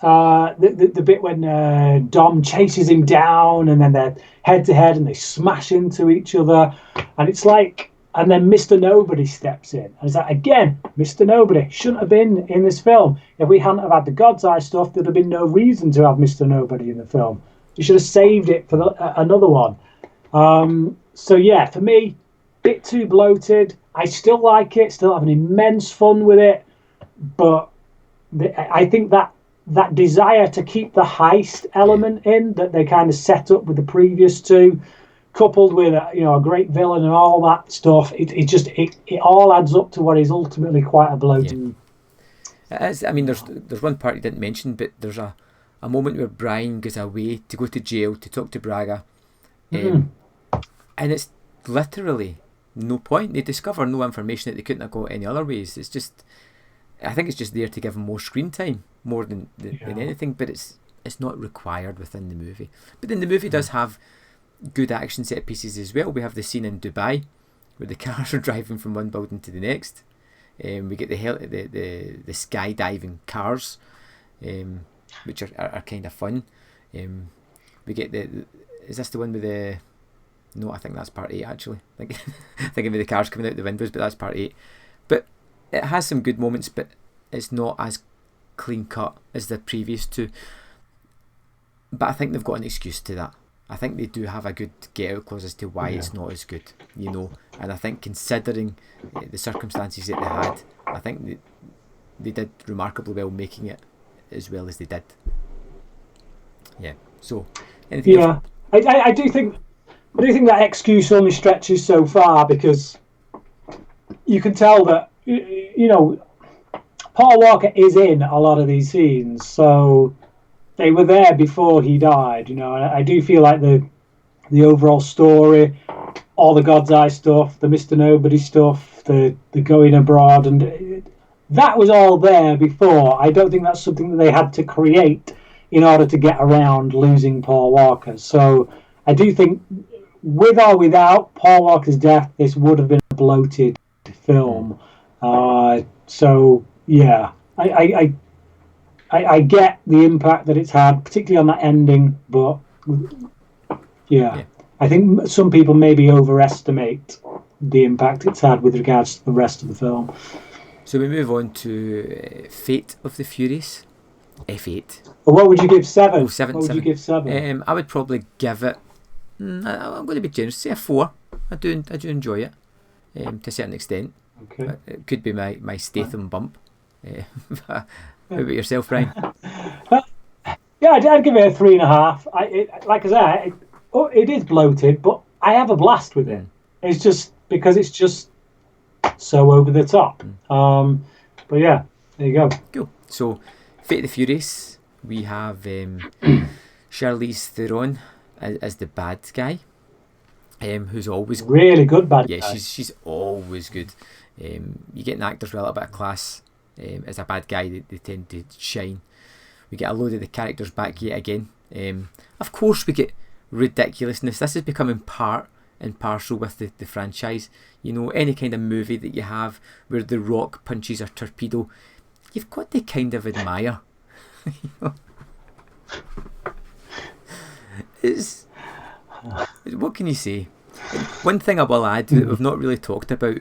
the bit when Dom chases him down, and then they're head to head and they smash into each other, and it's like, and then Mr. Nobody steps in, and it's like, again, Mr. Nobody shouldn't have been in this film. If we hadn't have had the God's Eye stuff, there'd have been no reason to have Mr. Nobody in the film. You should have saved it for another one. So yeah, for me, bit too bloated. I still like it, still having immense fun with it, but I think that desire to keep the heist element in that they kind of set up with the previous two, coupled with a great villain and all that stuff, it all adds up to what is ultimately quite a bloated. I mean, there's one part you didn't mention, but there's a moment where Brian goes away to go to jail to talk to Braga, and it's literally no point. They discover no information that they couldn't have got any other ways. It's just, I think it's just there to give him more screen time, more than anything, but it's not required within the movie. But then the movie does have good action set pieces as well. We have the scene in Dubai where the cars are driving from one building to the next. We get the skydiving cars, which are kind of fun. We get is this the one with the... No, I think that's part 8 actually. Thinking of the cars coming out the windows, but that's part 8. But it has some good moments, but it's not as clean cut as the previous two. But I think they've got an excuse to that. I think they do have a good get out clause as to why it's not as good, And I think considering the circumstances that they had, I think they did remarkably well making it as well as they did. Yeah. So anything else? I do think that excuse only stretches so far, because you can tell that Paul Walker is in a lot of these scenes, so they were there before he died. I do feel like the overall story, all the God's Eye stuff, the Mr. Nobody stuff, the going abroad, and that was all there before. I don't think that's something that they had to create in order to get around losing Paul Walker. So I do think, with or without Paul Walker's death, this would have been a bloated film. So yeah, I get the impact that it's had, particularly on that ending, but I think some people maybe overestimate the impact it's had with regards to the rest of the film. So we move on to Fate of the Furious, F8. Well, what would you give 7? Oh, 7. What would you give 7? I would probably give it... I'm going to be generous, say a 4. I do enjoy it, to a certain extent. Okay. It could be my Statham bump. How about yourself, Brian? Yeah, I'd give it a 3.5. Like I said, it is bloated, but I have a blast with it. It's just because it's just so over the top. But yeah, there you go. Cool. So, Fate of the Furious, we have Charlize Theron as the bad guy, who's always really good bad guy. Yeah, she's always good. You get an actors with a little bit of class. As a bad guy, they tend to shine. We get a load of the characters back yet again. Of course, we get ridiculousness. This is becoming part and parcel with the franchise. Any kind of movie that you have where The Rock punches a torpedo, you've got to kind of admire. What can you say? One thing I will add that we've not really talked about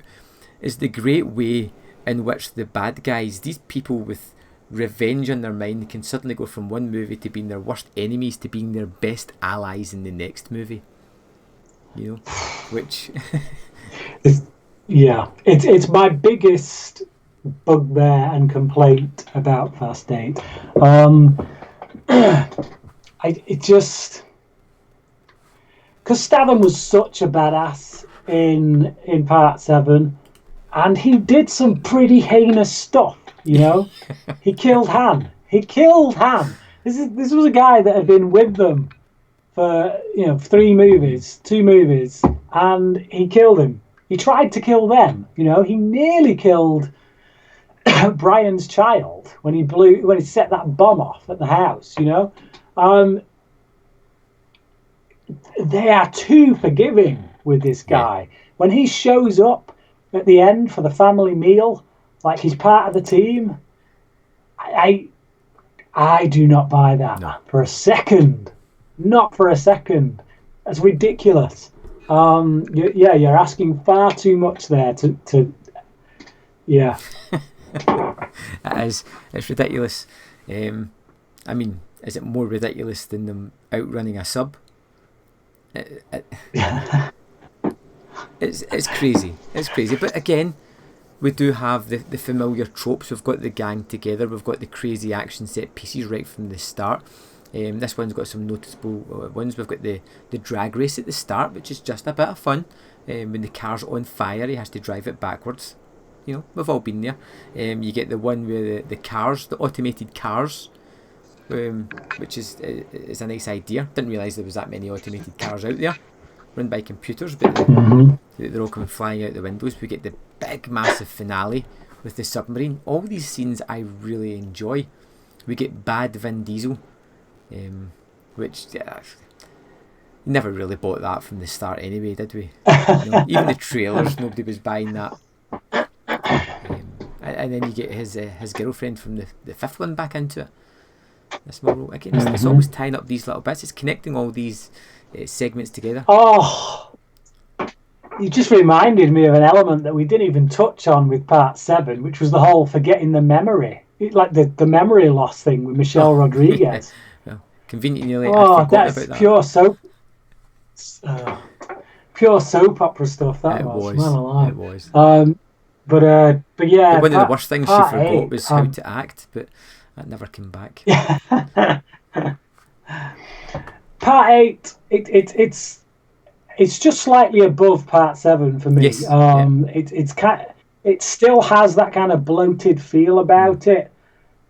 is the great way in which the bad guys, these people with revenge on their mind. They can suddenly go from one movie to being their worst enemies to being their best allies in the next movie. You know, which it's my biggest bugbear and complaint about Fast 8. It just, because Statham was such a badass in Part 7, and he did some pretty heinous stuff. You know, he killed Han. This was a guy that had been with them for 2 movies, and he killed him. He tried to kill them. You know, he nearly killed Brian's child when he set that bomb off at the house. You know, they are too forgiving with this guy. Yeah. When he shows up at the end for the family meal, like he's part of the team, I do not buy that for a second. Not for a second. That's ridiculous. You're asking far too much there to yeah. It's ridiculous. I mean, is it more ridiculous than them outrunning a sub? It's crazy. It's crazy. But again, we do have the familiar tropes. We've got the gang together. We've got the crazy action set pieces right from the start. This one's got some noticeable ones. We've got the drag race at the start, which is just a bit of fun. When the car's on fire, he has to drive it backwards. You know, we've all been there. You get the one where the cars, the automated cars, which is a nice idea. Didn't realise there was that many automated cars out there, run by computers, but they're all coming flying out the windows. We get the big, massive finale with the submarine. All these scenes I really enjoy. We get bad Vin Diesel, which never really bought that from the start anyway, did we? You know, even the trailers, nobody was buying that. And then you get his girlfriend from the fifth one back into it. This model again, it's always tying up these little bits. It's connecting all these segments together. Oh, you just reminded me of an element that we didn't even touch on with Part 7, which was the whole forgetting the memory, like the memory loss thing with Michelle Rodriguez. Well, conveniently, I forgot about that. Pure soap opera stuff. That was. It was. But yeah. But one of the worst things she forgot was how to act, but that never came back. Part 8, it's just slightly above Part 7 for me. Yes. It still has that kind of bloated feel about it,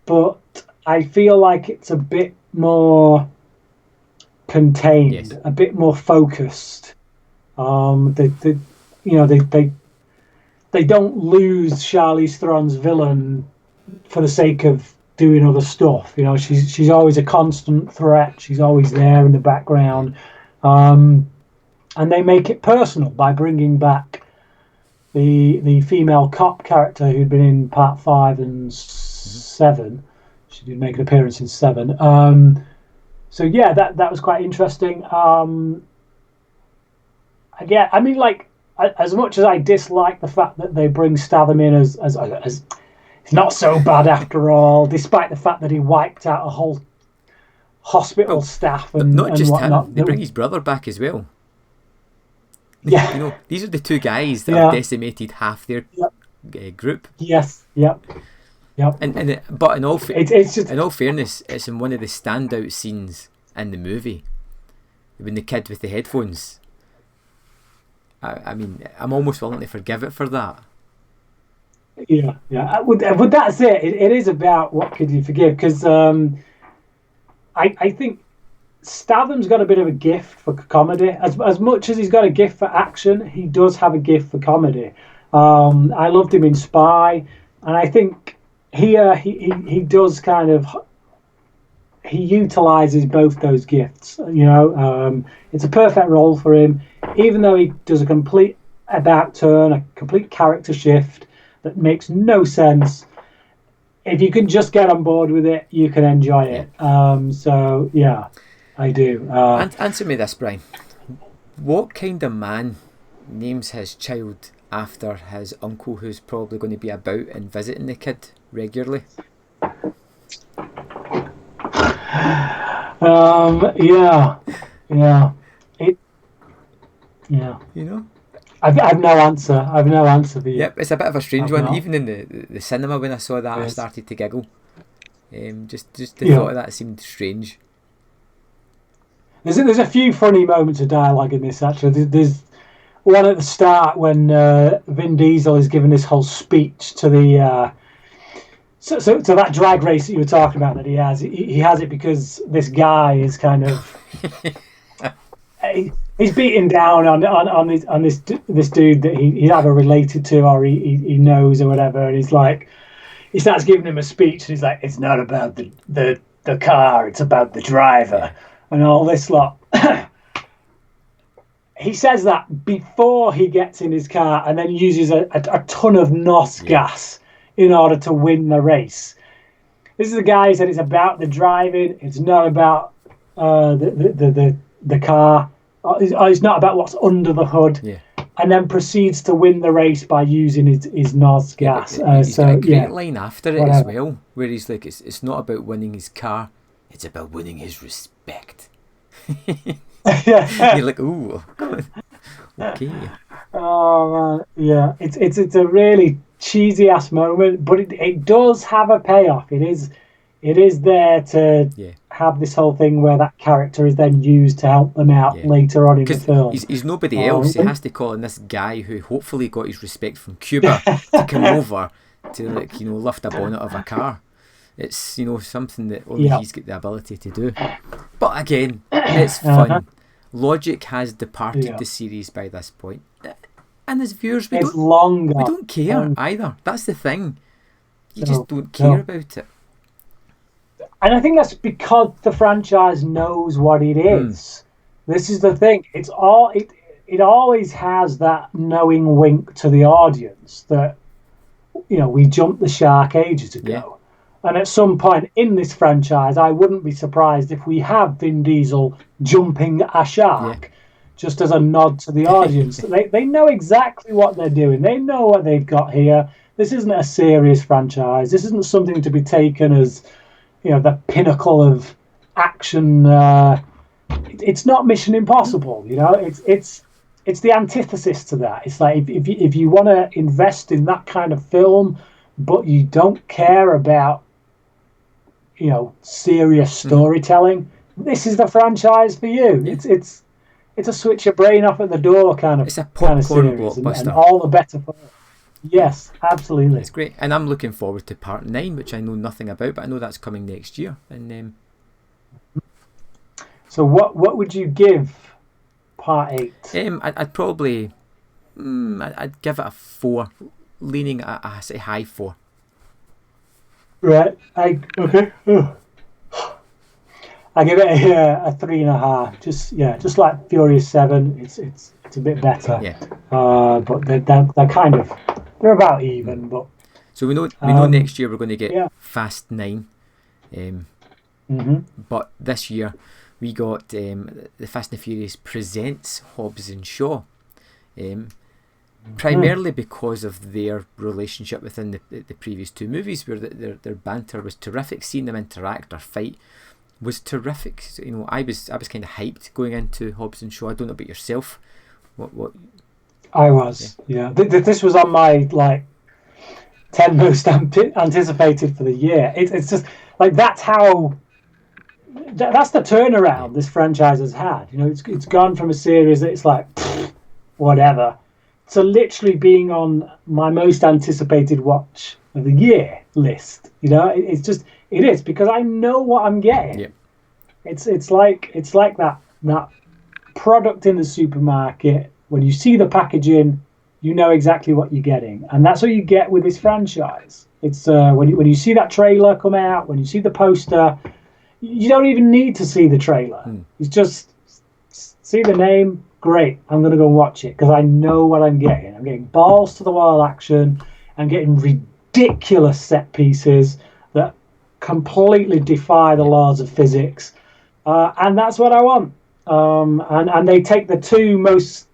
but I feel like it's a bit more contained, a bit more focused. They don't lose Charlize Theron's villain for the sake of doing other stuff. You know, she's always a constant threat. She's always there in the background, and they make it personal by bringing back the female cop character who'd been in Part 5 and 7. She did make an appearance in 7. So yeah, that was quite interesting. Yeah, I mean, like, as much as I dislike the fact that they bring Statham in as he's not so bad after all, despite the fact that he wiped out a whole hospital staff and not just whatnot. Him, they bring his brother back as well. Yeah, you know, these are the two guys that have decimated half their group. Yes, yep. But in all fairness, it's in one of the standout scenes in the movie when the kid with the headphones. I mean, I'm almost willing to forgive it for that. Yeah. But that's it. It is about what could you forgive, because I think Statham's got a bit of a gift for comedy. As much as he's got a gift for action, he does have a gift for comedy. I loved him in Spy, and I think here he does kind of, he utilizes both those gifts. You know, it's a perfect role for him, even though he does a complete about turn, a complete character shift that makes no sense. If you can just get on board with it, you can enjoy it. So yeah, I do. Answer me this, Brian. What kind of man names his child after his uncle, who's probably going to be about and visiting the kid regularly? Yeah, yeah, it, yeah. You know. I've no answer. I've no answer for you. Yep, it's a bit of a strange I've one. not. Even in the cinema when I saw that, I Yes. started to giggle. Just the Yeah. thought of that seemed strange. There's a few funny moments of dialogue in this. Actually, there's one at the start when Vin Diesel is giving this whole speech to the so to that drag race that you were talking about that he has. He has it because this guy is kind of he's beating down on this dude that he's either related to or he knows or whatever, and he's like he starts giving him a speech and he's like, it's not about the car, it's about the driver and all this lot. He says that before he gets in his car and then uses a ton of NOS gas in order to win the race. This is the guy who said it's about the driving, it's not about the car, it's not about what's under the hood, and then proceeds to win the race by using his NOS gas. He's got a great line after it as well, where he's like, it's not about winning his car, it's about winning his respect. You're like, ooh, okay. Oh man, yeah, it's a really cheesy ass moment, but it does have a payoff. It is there to have this whole thing where that character is then used to help them out later on in the film. He's nobody else. He has to call in this guy who hopefully got his respect from Cuba to come over to lift a bonnet of a car. It's something that only he's got the ability to do. But again, it's fun. Logic has departed the series by this point, and as viewers, we don't care either. That's the thing. You just don't care about it. And I think that's because the franchise knows what it is. This is the thing. It always has that knowing wink to the audience that we jumped the shark ages ago. Yeah. And at some point in this franchise, I wouldn't be surprised if we have Vin Diesel jumping a shark, just as a nod to the audience. They know exactly what they're doing. They know what they've got here. This isn't a serious franchise. This isn't something to be taken as, the pinnacle of action. It's not Mission Impossible. It's the antithesis to that. It's like if you want to invest in that kind of film, but you don't care about serious storytelling, this is the franchise for you. It's a switch your brain off at the door kind of. It's a popcorn series, blockbuster, and all the better for it. Yes, absolutely. It's great, and I'm looking forward to Part 9, which I know nothing about, but I know that's coming next year. And so, what would you give Part 8? I'd probably, I'd give it a 4, leaning at a say high 4. Right. Okay. I give it a 3.5. Just like Furious 7. It's a bit better. Yeah. But they're kind of about even. But so we know next year we're going to get Fast 9. But this year we got the Fast and the Furious presents Hobbs and Shaw. Primarily because of their relationship within the previous two movies, where their banter was terrific. Seeing them interact or fight was terrific. So, I was kind of hyped going into Hobbs and Shaw. I don't know about yourself. What? I was, yeah. This was on my 10 most anticipated for the year. It's just that's how. That's the turnaround this franchise has had. It's gone from a series that it's like whatever, to literally being on my most anticipated watch of the year list. It is because I know what I'm getting. Yep. It's like that product in the supermarket. When you see the packaging, you know exactly what you're getting, and that's what you get with this franchise. It's when you see that trailer come out, when you see the poster, you don't even need to see the trailer. You just see the name. Great, I'm going to go and watch it because I know what I'm getting. I'm getting balls to the wall action. I'm getting ridiculous set pieces that completely defy the laws of physics, and that's what I want. And they take the two most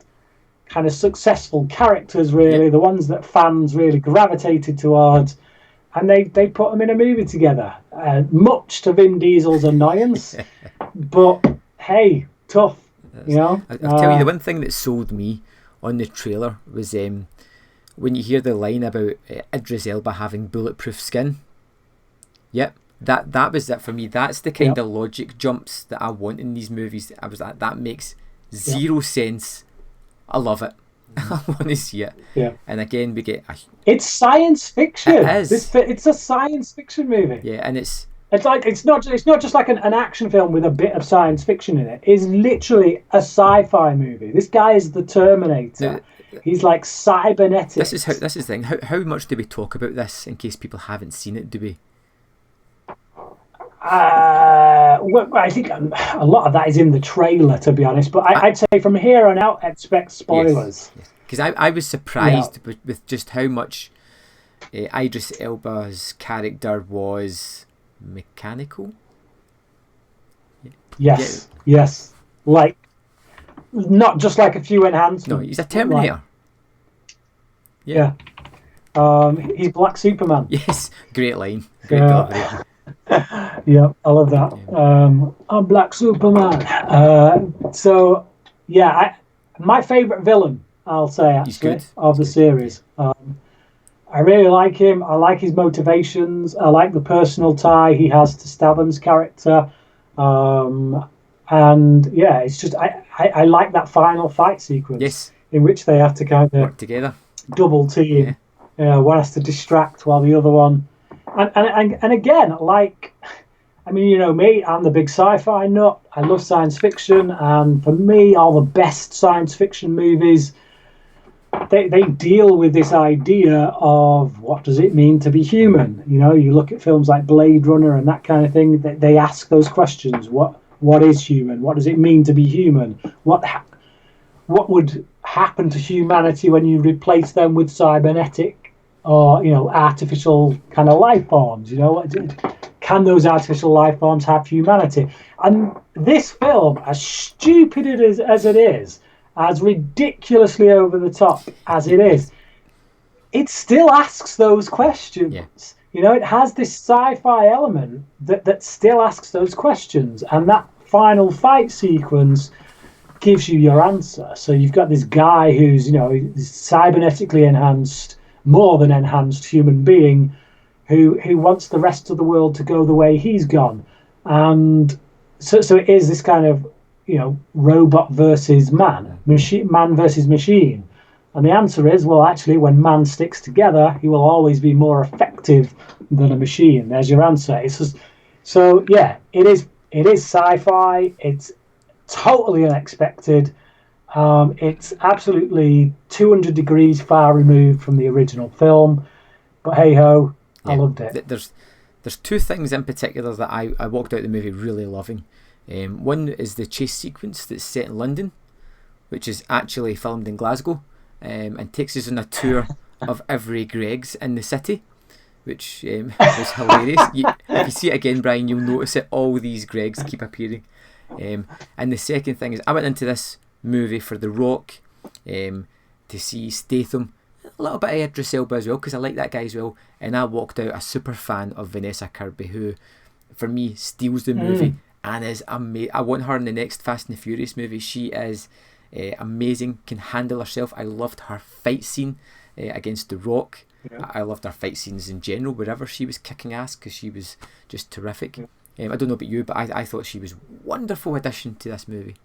kind of successful characters, really, the ones that fans really gravitated towards, and they put them in a movie together, much to Vin Diesel's annoyance. But hey, tough, you know. I'll tell you, the one thing that sold me on the trailer was when you hear the line about Idris Elba having bulletproof skin. Yep, that was it for me. That's the kind of logic jumps that I want in these movies. I was like, that makes zero sense. I love it. I want to see it. Yeah. And again, we get it's science fiction. It is. It's a science fiction movie. Yeah, and it's like it's not just like an action film with a bit of science fiction in it. It's literally a sci-fi movie. This guy is the Terminator. He's like cybernetic. This is the thing. How much do we talk about this in case people haven't seen it? Do we? Well, I think a lot of that is in the trailer, to be honest. But I'd say from here on out, expect spoilers. Because I was surprised with just how much Idris Elba's character was mechanical. Yes. Like, not just like a few enhancements. No, he's a Terminator. Yeah. He's Black Superman. Yes, great line. Great delivery. Yeah, I love that. I'm Black Superman. So, yeah, my favourite villain, I'll say, actually, of the series. I really like him. I like his motivations. I like the personal tie he has to Statham's character. And, yeah, it's just, I like that final fight sequence in which they have to kind of work together. Double team. One has to distract while the other one... And again, like, I mean, you know me, I'm the big sci-fi nut. I love science fiction, and for me, all the best science fiction movies, they deal with this idea of what does it mean to be human. You know, you look at films like Blade Runner and that kind of thing. They ask those questions: what is human? What does it mean to be human? What would happen to humanity when you replace them with cybernetic? Or, you know, artificial kind of life forms, you know, can those artificial life forms have humanity? And this film, as stupid as it is, as ridiculously over the top as it is, it still asks those questions. Yeah. You know, it has this sci-fi element that still asks those questions. And that final fight sequence gives you your answer. So you've got this guy who's, you know, is cybernetically enhanced, more than enhanced human being who wants the rest of the world to go the way he's gone. And so it is this kind of, you know, robot versus man versus machine. And the answer is, well, actually, when man sticks together, he will always be more effective than a machine. There's your answer. It's just, so, yeah, it is sci-fi. It's totally unexpected. It's absolutely 200 degrees far removed from the original film, but hey ho, I loved it. There's two things in particular that I walked out the movie really loving. One is the chase sequence that's set in London, which is actually filmed in Glasgow, and takes us on a tour of every Greggs in the city, which was hilarious. If you see it again, Brian, you'll notice it. All these Greggs keep appearing. And the second thing is, I went into this movie for The Rock, to see Statham, a little bit of Idris Elba as well, because I like that guy as well, and I walked out a super fan of Vanessa Kirby, who for me steals the movie and is amazing. I want her in the next Fast and the Furious movie. She is amazing, can handle herself. I loved her fight scene against The Rock. I loved her fight scenes in general, wherever she was kicking ass, because she was just terrific. I don't know about you, but I thought she was a wonderful addition to this movie.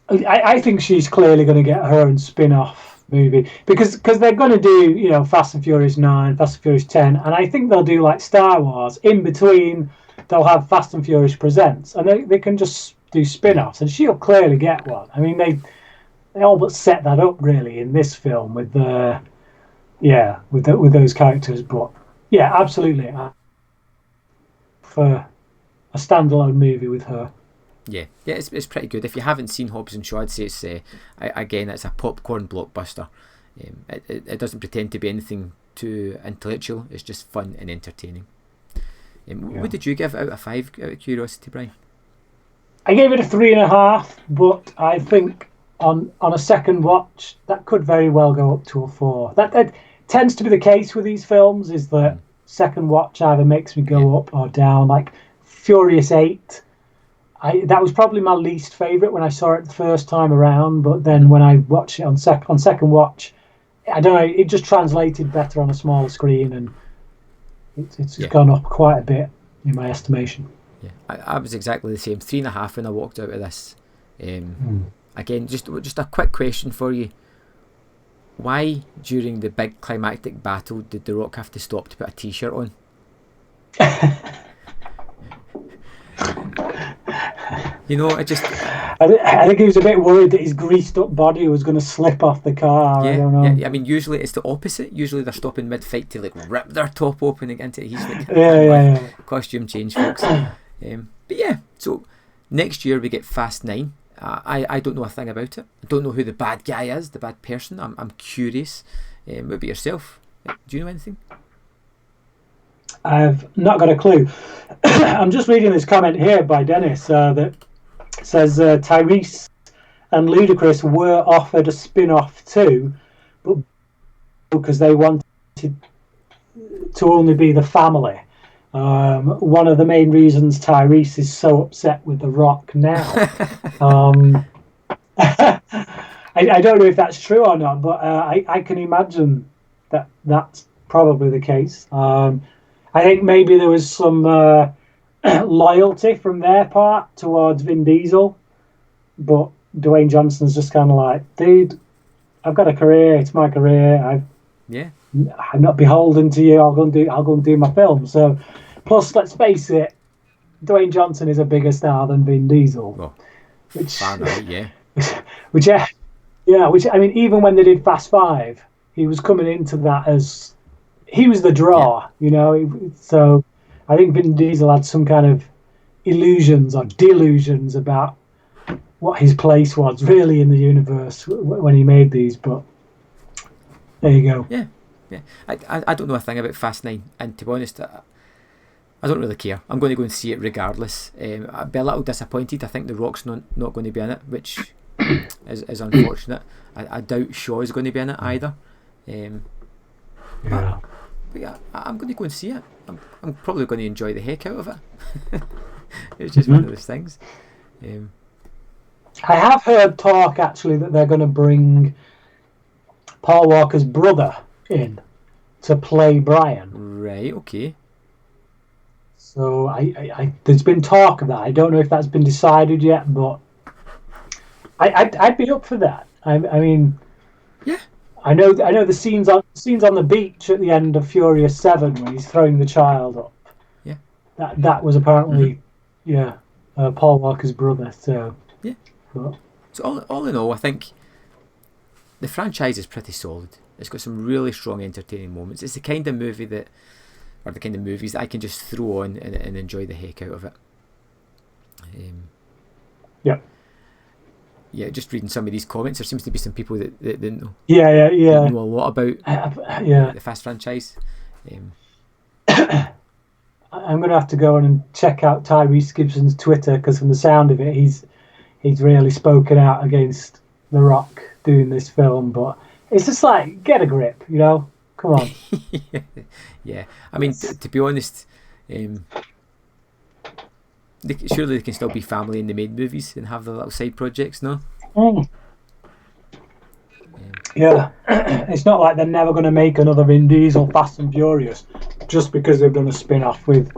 I think she's clearly going to get her own spin-off movie because they're going to do, you know, Fast and Furious 9, Fast and Furious 10, and I think they'll do like Star Wars. In between, they'll have Fast and Furious Presents, and they can just do spin-offs, and she'll clearly get one. I mean, they all but set that up really in this film with with those characters. But yeah, absolutely, for a standalone movie with her. Yeah, it's pretty good. If you haven't seen Hobbs and Shaw, I'd say it's it's a popcorn blockbuster. It doesn't pretend to be anything too intellectual. It's just fun and entertaining. What did you give out of 5 out of curiosity, Brian? I gave it a 3.5, but I think on a second watch that could very well go up to a 4. That tends to be the case with these films, is that second watch either makes me go up or down. Like Furious 8, that was probably my least favourite when I saw it the first time around, but then when I watched it on second watch, I don't know, it just translated better on a smaller screen, and it's gone up quite a bit in my estimation. Yeah, I was exactly the same. 3.5 when I walked out of this. Again, just a quick question for you. Why, during the big climactic battle, did The Rock have to stop to put a t-shirt on? You know, I think he was a bit worried that his greased up body was going to slip off the car. Yeah, I don't know. Yeah, I mean, usually it's the opposite. Usually they're stopping mid-fight to like rip their top open and get into it. He's like, yeah. Costume change, folks. But yeah, so next year we get Fast 9. I don't know a thing about it. I don't know who the bad guy is, the bad person. I'm curious. What about yourself? Do you know anything? I've not got a clue. I'm just reading this comment here by Dennis that says Tyrese and Ludacris were offered a spin-off too, but because they wanted to only be the family. One of the main reasons Tyrese is so upset with The Rock now. I don't know if that's true or not, but I can imagine that that's probably the case. I think maybe there was some loyalty from their part towards Vin Diesel, but Dwayne Johnson's just kind of like, dude, I've got a career. It's my career. I'm not beholden to you. I'll go and do my film. So, plus, let's face it, Dwayne Johnson is a bigger star than Vin Diesel. Oh, which I mean, even when they did Fast 5, he was coming into that as he was the draw, you know. So I think Vin Diesel had some kind of illusions or delusions about what his place was really in the universe when he made these. But there you go. Yeah. I don't know a thing about Fast 9, and to be honest, I don't really care. I'm going to go and see it regardless. I'd be a little disappointed. I think The Rock's not going to be in it, which is unfortunate. I doubt Shaw is going to be in it either. But yeah, I'm going to go and see it. I'm probably going to enjoy the heck out of it. It's just one of those things. I have heard talk actually that they're going to bring Paul Walker's brother in to play Bryan. Right, okay. So I there's been talk of that. I don't know if that's been decided yet, but I'd be up for that. I mean, yeah. I know the scenes on the beach at the end of Furious 7 when he's throwing the child up. Yeah. That was apparently Paul Walker's brother. So yeah. But, so all in all, I think the franchise is pretty solid. It's got some really strong, entertaining moments. It's the kind of movie the kind of movies that I can just throw on and enjoy the heck out of it. Yeah, just reading some of these comments, there seems to be some people that didn't know. Yeah. Know a lot about the Fast franchise. I'm going to have to go on and check out Tyrese Gibson's Twitter, because from the sound of it, he's really spoken out against The Rock doing this film. But it's just like, get a grip, you know? Come on. Yeah. I mean, to be honest, surely they can still be family in the main movies and have their little side projects, no? Yeah. It's not like they're never going to make another Vin Diesel Fast and Furious just because they've done a spin-off with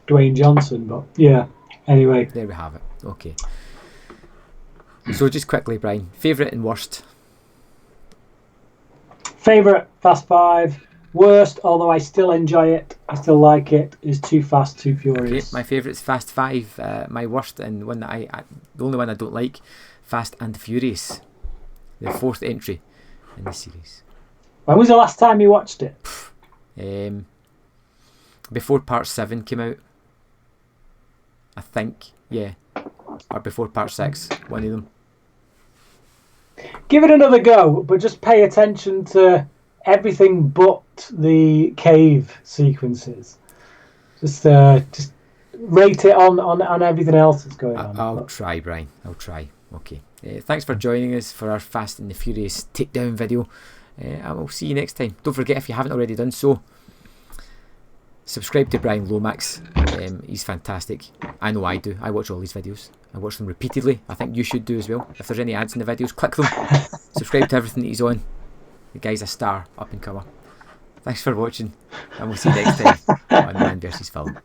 Dwayne Johnson. But yeah, anyway. There we have it. Okay. So just quickly, Brian, favourite and worst? Favourite, Fast 5. Worst, although I still enjoy it, I still like it, is Too Fast, Too Furious. Okay, my favourite's Fast 5. My worst, and one that the only one I don't like, Fast and Furious, the fourth entry in the series. When was the last time you watched it? Before Part 7 came out, I think. Yeah, or before Part 6, one of them. Give it another go, but just pay attention to everything but the cave sequences. Just rate it on everything else that's going on. I'll try, Brian. I'll try. Okay. Thanks for joining us for our Fast and the Furious takedown video. I will see you next time. Don't forget, if you haven't already done so, Subscribe to Bryan Lomax. He's fantastic. I know I do. I watch all these videos. I watch them repeatedly. I think you should do as well. If there's any ads in the videos, click them. Subscribe to everything that he's on. The guy's a star, up and comer. Thanks for watching, and we'll see you next time on Man vs. Film.